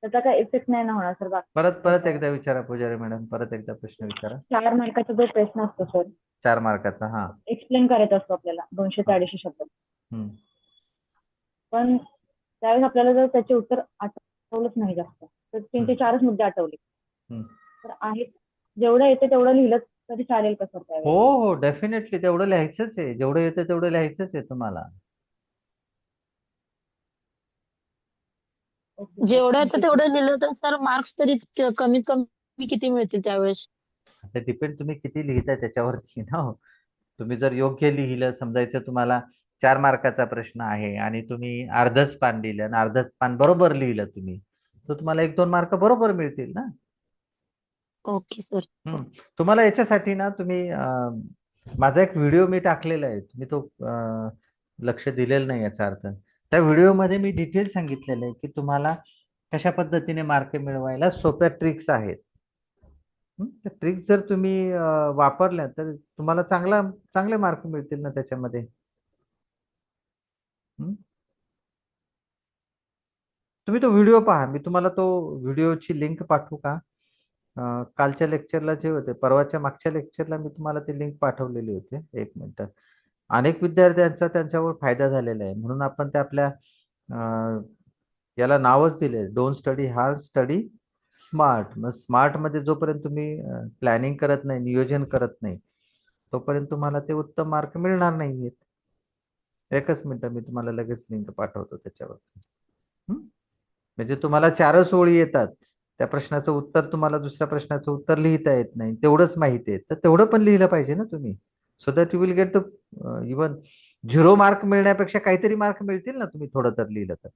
त्याचा काय इफेक्ट नाही ना होणार सर? परत एकदा विचारा पुजारी मॅडम, परत एकदा प्रश्न विचारा. 4 मार्काचा जो प्रश्न असतो सर, 4 मार्काचा. हा एक्सप्लेन करायचा असतो आपल्याला 200 ते 250 शब्द, पण त्यावेळेस आपल्याला जर त्याचे उत्तर आठवलंच नाही जास्त तर 3 ते 4च मुद्दे आठवले तर आहेत, जेवढं येते तेवढं लिहिलं तरी चालेल का सर त्यावेळेस? हो हो डेफिनेटली तेवढं लिहायचंच आहे, जेवढं येतं तेवढं लिहायचंच आहे तुम्हाला. जेवढं येतं तेवढं लिहिलं तर सर मार्क्स तरी कमीत कमी किती मिळतील त्यावेळेस? ते डिपेंड तुम्ही किती लिहिताय त्याच्यावरती ना हो. तुम्ही जर योग्य लिहिलं, समजायचं तुम्हाला 4 मार्काचा प्रश्न आहे आणि तुम्ही अर्धच पान लिहिलं आणि अर्धच पान बरोबर लिहिलं तुम्ही, तर तुम्हाला 1-2 मार्क बरोबर मिळतील ना. Okay sir. तुम्हाला याच्यासाठी ना तुम्ही माझा एक व्हिडिओ मी टाकलेला आहे, तुम्ही तो लक्ष दिलेलं नाही याचा अर्थ. त्या व्हिडिओमध्ये मी डिटेल सांगितलेलं आहे की तुम्हाला कशा पद्धतीने मार्क मिळवायला सोप्या ट्रिक्स आहेत. त्या ट्रिक जर तुम्ही वापरल्या तर तुम्हाला चांगले मार्क मिळतील ना त्याच्यामध्ये. हं? तुम्ही तो व्हिडिओ पहा. मी तुम्हाला तो व्हिडिओची लिंक पाठवू का? कालच्या लेक्चरला जे होते, परवाच्या मागच्या लेक्चरला मी तुम्हाला ती लिंक पाठवलेली होती. एक मिनिट. अनेक विद्यार्थ्यांचा त्यांच्यावर फायदा झालेला आहे, म्हणून आपण ते आपल्या याला नावच दिले, don't study hard, study smart. मग स्मार्ट मध्ये जोपर्यंत तुम्ही प्लॅनिंग करत नाही, नियोजन करत नाही, तोपर्यंत तुम्हाला ते उत्तम मार्क मिळणार नाहीयेत. एकच मिनिट, मी तुम्हाला लगेच लिंक पाठवतो त्याच्यावर. म्हणजे तुम्हाला 4च ओळी येतात, त्या प्रश्नाचं उत्तर तुम्हाला दुसऱ्या प्रश्नाचं उत्तर लिहिता येत नाही, तेवढंच माहिती आहे, तर तेवढं पण लिहिलं पाहिजे ना तुम्ही, so that you will get the even 0 mark मिळण्यापेक्षा काहीतरी मार्क मिळतील ना तुम्ही थोडं तर लिहिलं तर.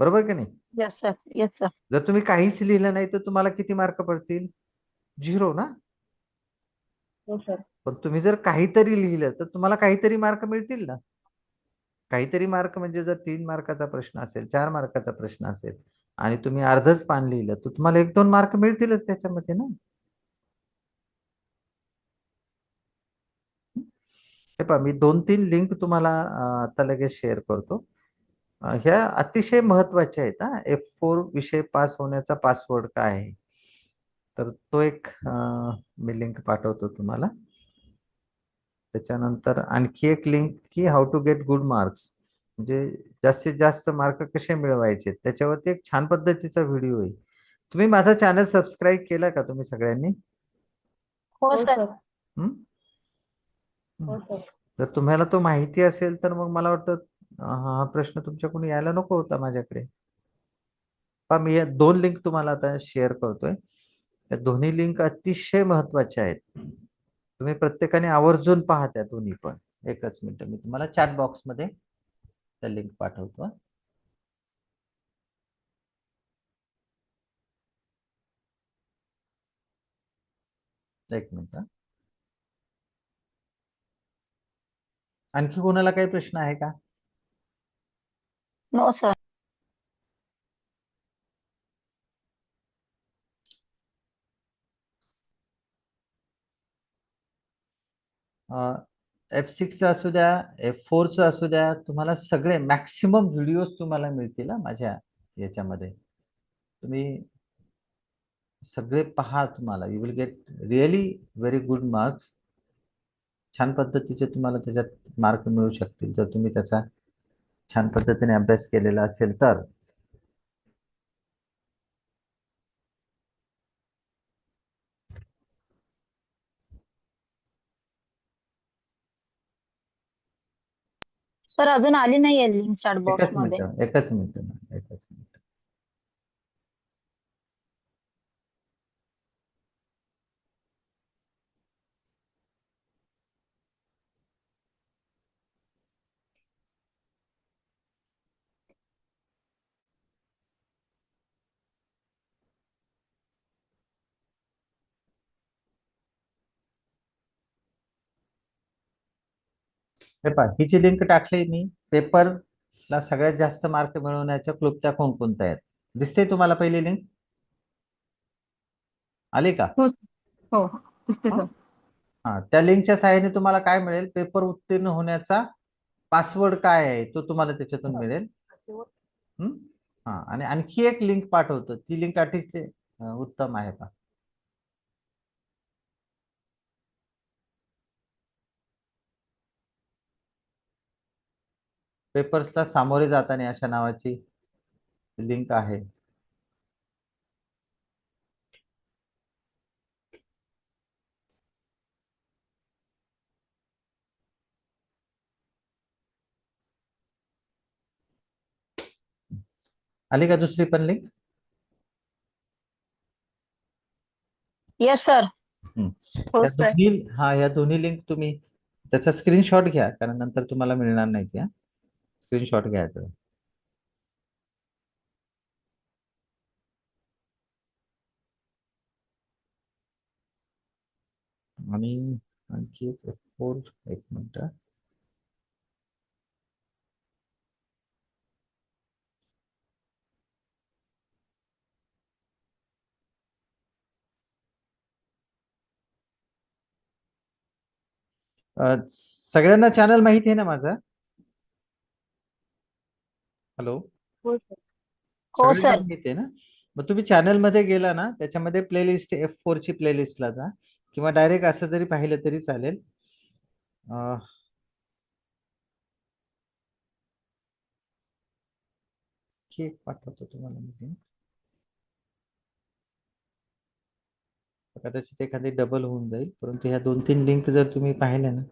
बरोबर की नाही? Yes sir, yes sir. जर तुम्ही काहीच लिहिलं नाही तर तुम्हाला किती मार्क पडतील? 0 ना. हो सर. पण तुम्ही जर काहीतरी लिहिलं तर तुम्हाला काहीतरी मार्क मिळतील ना. काहीतरी मार्क म्हणजे जर 3 मार्काचा प्रश्न असेल, 4 मार्काचा प्रश्न असेल आणि तुम्ही अर्धच पान लिहिलं तर तुम्हाला 1-2 मार्क मिळतीलच त्याच्यामध्ये ना. हे पहा, मी 2-3 लिंक तुम्हाला आता लगेच शेअर करतो. ह्या अतिशय महत्वाच्या आहेत हा. F4 विषय पास होण्याचा पासवर्ड काय आहे? तर तो एक मी लिंक पाठवतो तुम्हाला. त्याच्यानंतर आणखी एक लिंक की how to get good marks, म्हणजे जास्तीत जास्त मार्क कसे मिळवायचे, त्याच्यावरती एक छान पद्धतीचा व्हिडिओ आहे. तुम्ही माझा चॅनल सबस्क्राईब केला का तुम्ही सगळ्यांनी? हो हो सर. सर. हं? हो सर. जर तुम्हाला तो माहिती असेल तर मग मला वाटतं हा प्रश्न तुमच्याकडून यायला नको होता माझ्याकडे. पहा, मी या 2 लिंक तुम्हाला आता शेअर करतोय. त्या दोन्ही लिंक अतिशय महत्वाच्या आहेत. तुम्ही प्रत्येकाने आवर्जून पहा त्या दोन्ही पण. एकच मिनिट, मी तुम्हाला चॅट बॉक्स मध्ये त्या लिंक पाठवतो. एक मिनिट. आणखी कोणाला काही प्रश्न आहे का? No sir. F6 असू द्या, F4 असू द्या, तुम्हाला सगळे मॅक्सिमम व्हिडिओज तुम्हाला मिळतील माझ्या याच्यामध्ये. तुम्ही सगळे पहा, तुम्हाला you will gate really very good marks. छान पद्धतीचे तुम्हाला त्याच्यात मार्क मिळू शकतील जर तुम्ही त्याचा छान पद्धतीने अभ्यास केलेला असेल तर. सर अजून आली नाहीये लिंक चॅट बॉक्स एकच मध्ये. मिनिट, एकच मिनिट, एकच मिनिट. हे पहा, ही जी लिंक टाकली मी, पेपरला सगळ्यात जास्त मार्क मिळवण्याच्या क्लुप्त्या कोणकोणत्या आहेत दिसते तुम्हाला? पहिली लिंक आली का? हो हो हो, दिसते हं? सर. हा, त्या लिंकच्या सहाय्याने तुम्हाला काय मिळेल? पेपर उत्तीर्ण होण्याचा पासवर्ड काय आहे तो तुम्हाला त्याच्यातून मिळेल. हं? हा, आणि आणखी एक लिंक पाठवतो, ती लिंक अतिशय उत्तम आहे का. पेपर्सला सामोरे जाताना अशा नावाची लिंक आहे. आली का दुसरी पण लिंक? Yes sir. हो या सर. दोन्ही, हा, या दोन्ही लिंक तुम्ही त्याचा स्क्रीनशॉट घ्या, कारण नंतर तुम्हाला मिळणार नाही त्या. स्क्रीनशॉट घ्यायचं. आणि आणखी एक मिनिट. सगळ्यांना चॅनल माहिती आहे ना माझा? हॅलो, हो सर. हो सगळ्यांना सर. माहिती आहे ना? मग तुम्ही चॅनल मध्ये गेला ना, त्याच्यामध्ये प्लेलिस्ट F4 ची प्लेलिस्टला जा, किंवा डायरेक्ट असं जरी पाहिलं तरी चालेल. एक पाठवतो तुम्हाला मी. कदाचित एखादी डबल होऊन जाईल, परंतु ह्या 2-3 लिंक जर तुम्ही पाहिल्या ना,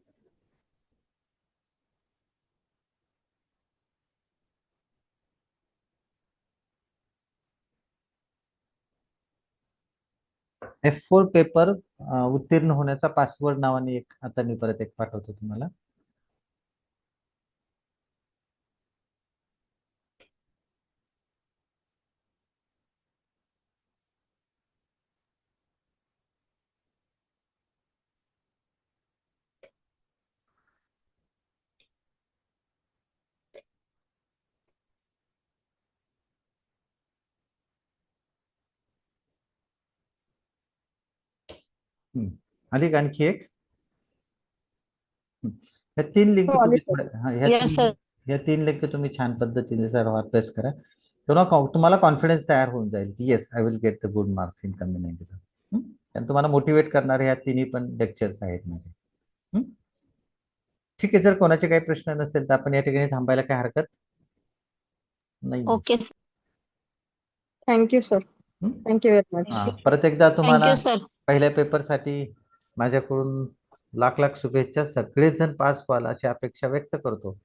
F4 पेपर उत्तीर्ण होण्याचा पासवर्ड नावाने एक आता मी परत एक पाठवतो तुम्हाला. आली का आणखी एक? ह्या 3 लिंक हो, आली तुम्ही सर. थोड्या- हा, Yes, sir. ह्या 3 लिंक तुम्ही छान पद्धतीने सर्व अभ्यास करा. तेव्हा तुम्हाला कॉन्फिडन्स तयार होऊन जाईल की yes I will get the good marks in coming exam. आणि तुम्हाला मोटिवेट करणारे ह्या तिन्ही पण लेक्चर्स आहेत माझे. ठीक आहे, जर कोणाचे काही प्रश्न नसेल तर आपण या ठिकाणी थांबायला काय हरकत नाही. Okay, sir. Thank you sir. Thank you very much. परत एकदा Thank तुम्हाला you, sir. पहिल्या पेपरसाठी माझ्याकडून लाख लाख शुभेच्छा. सगळेजण पास व्हाल अशी अपेक्षा व्यक्त करतो.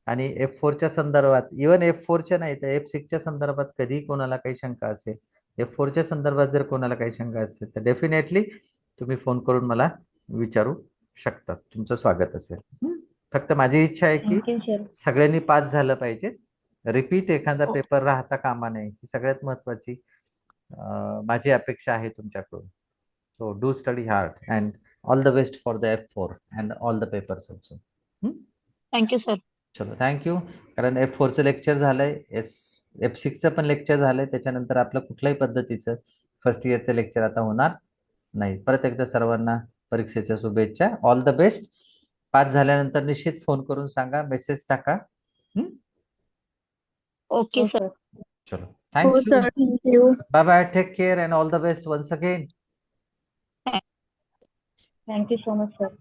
आणि F4च्या संदर्भात, इव्हन F4च्या नाही तर F6च्या संदर्भात कधी कोणाला काही शंका असेल, F4च्या संदर्भात जर कोणाला काही शंका असेल तर डेफिनेटली तुम्ही फोन करून मला विचारू शकता. तुमचं स्वागत असेल. फक्त माझी इच्छा आहे की थँक्यू सर. सगळ्यांनी पास झालं पाहिजे. रिपीट एखादा हो. पेपर राहता कामा नये, ही सगळ्यात महत्वाची माझी अपेक्षा आहे तुमच्याकडून. So do study hard and all the best for the F4 and all the papers also. Thank you, sir. चलो, थँक्यू. कारण F4चं लेक्चर झालंय, F6चं पण लेक्चर झालंय. त्याच्यानंतर आपलं कुठल्याही पद्धतीचं फर्स्ट इयरचं लेक्चर आता होणार नाही. परत एकदा सर्वांना परीक्षेच्या शुभेच्छा. All the best. पास झाल्यानंतर निश्चित फोन करून सांगा, मेसेज टाका. Okay, हो sir. सर. चलो, हो thank you. Sir, thank you. Bye bye, take care and all the best once again. Thank you so much sir.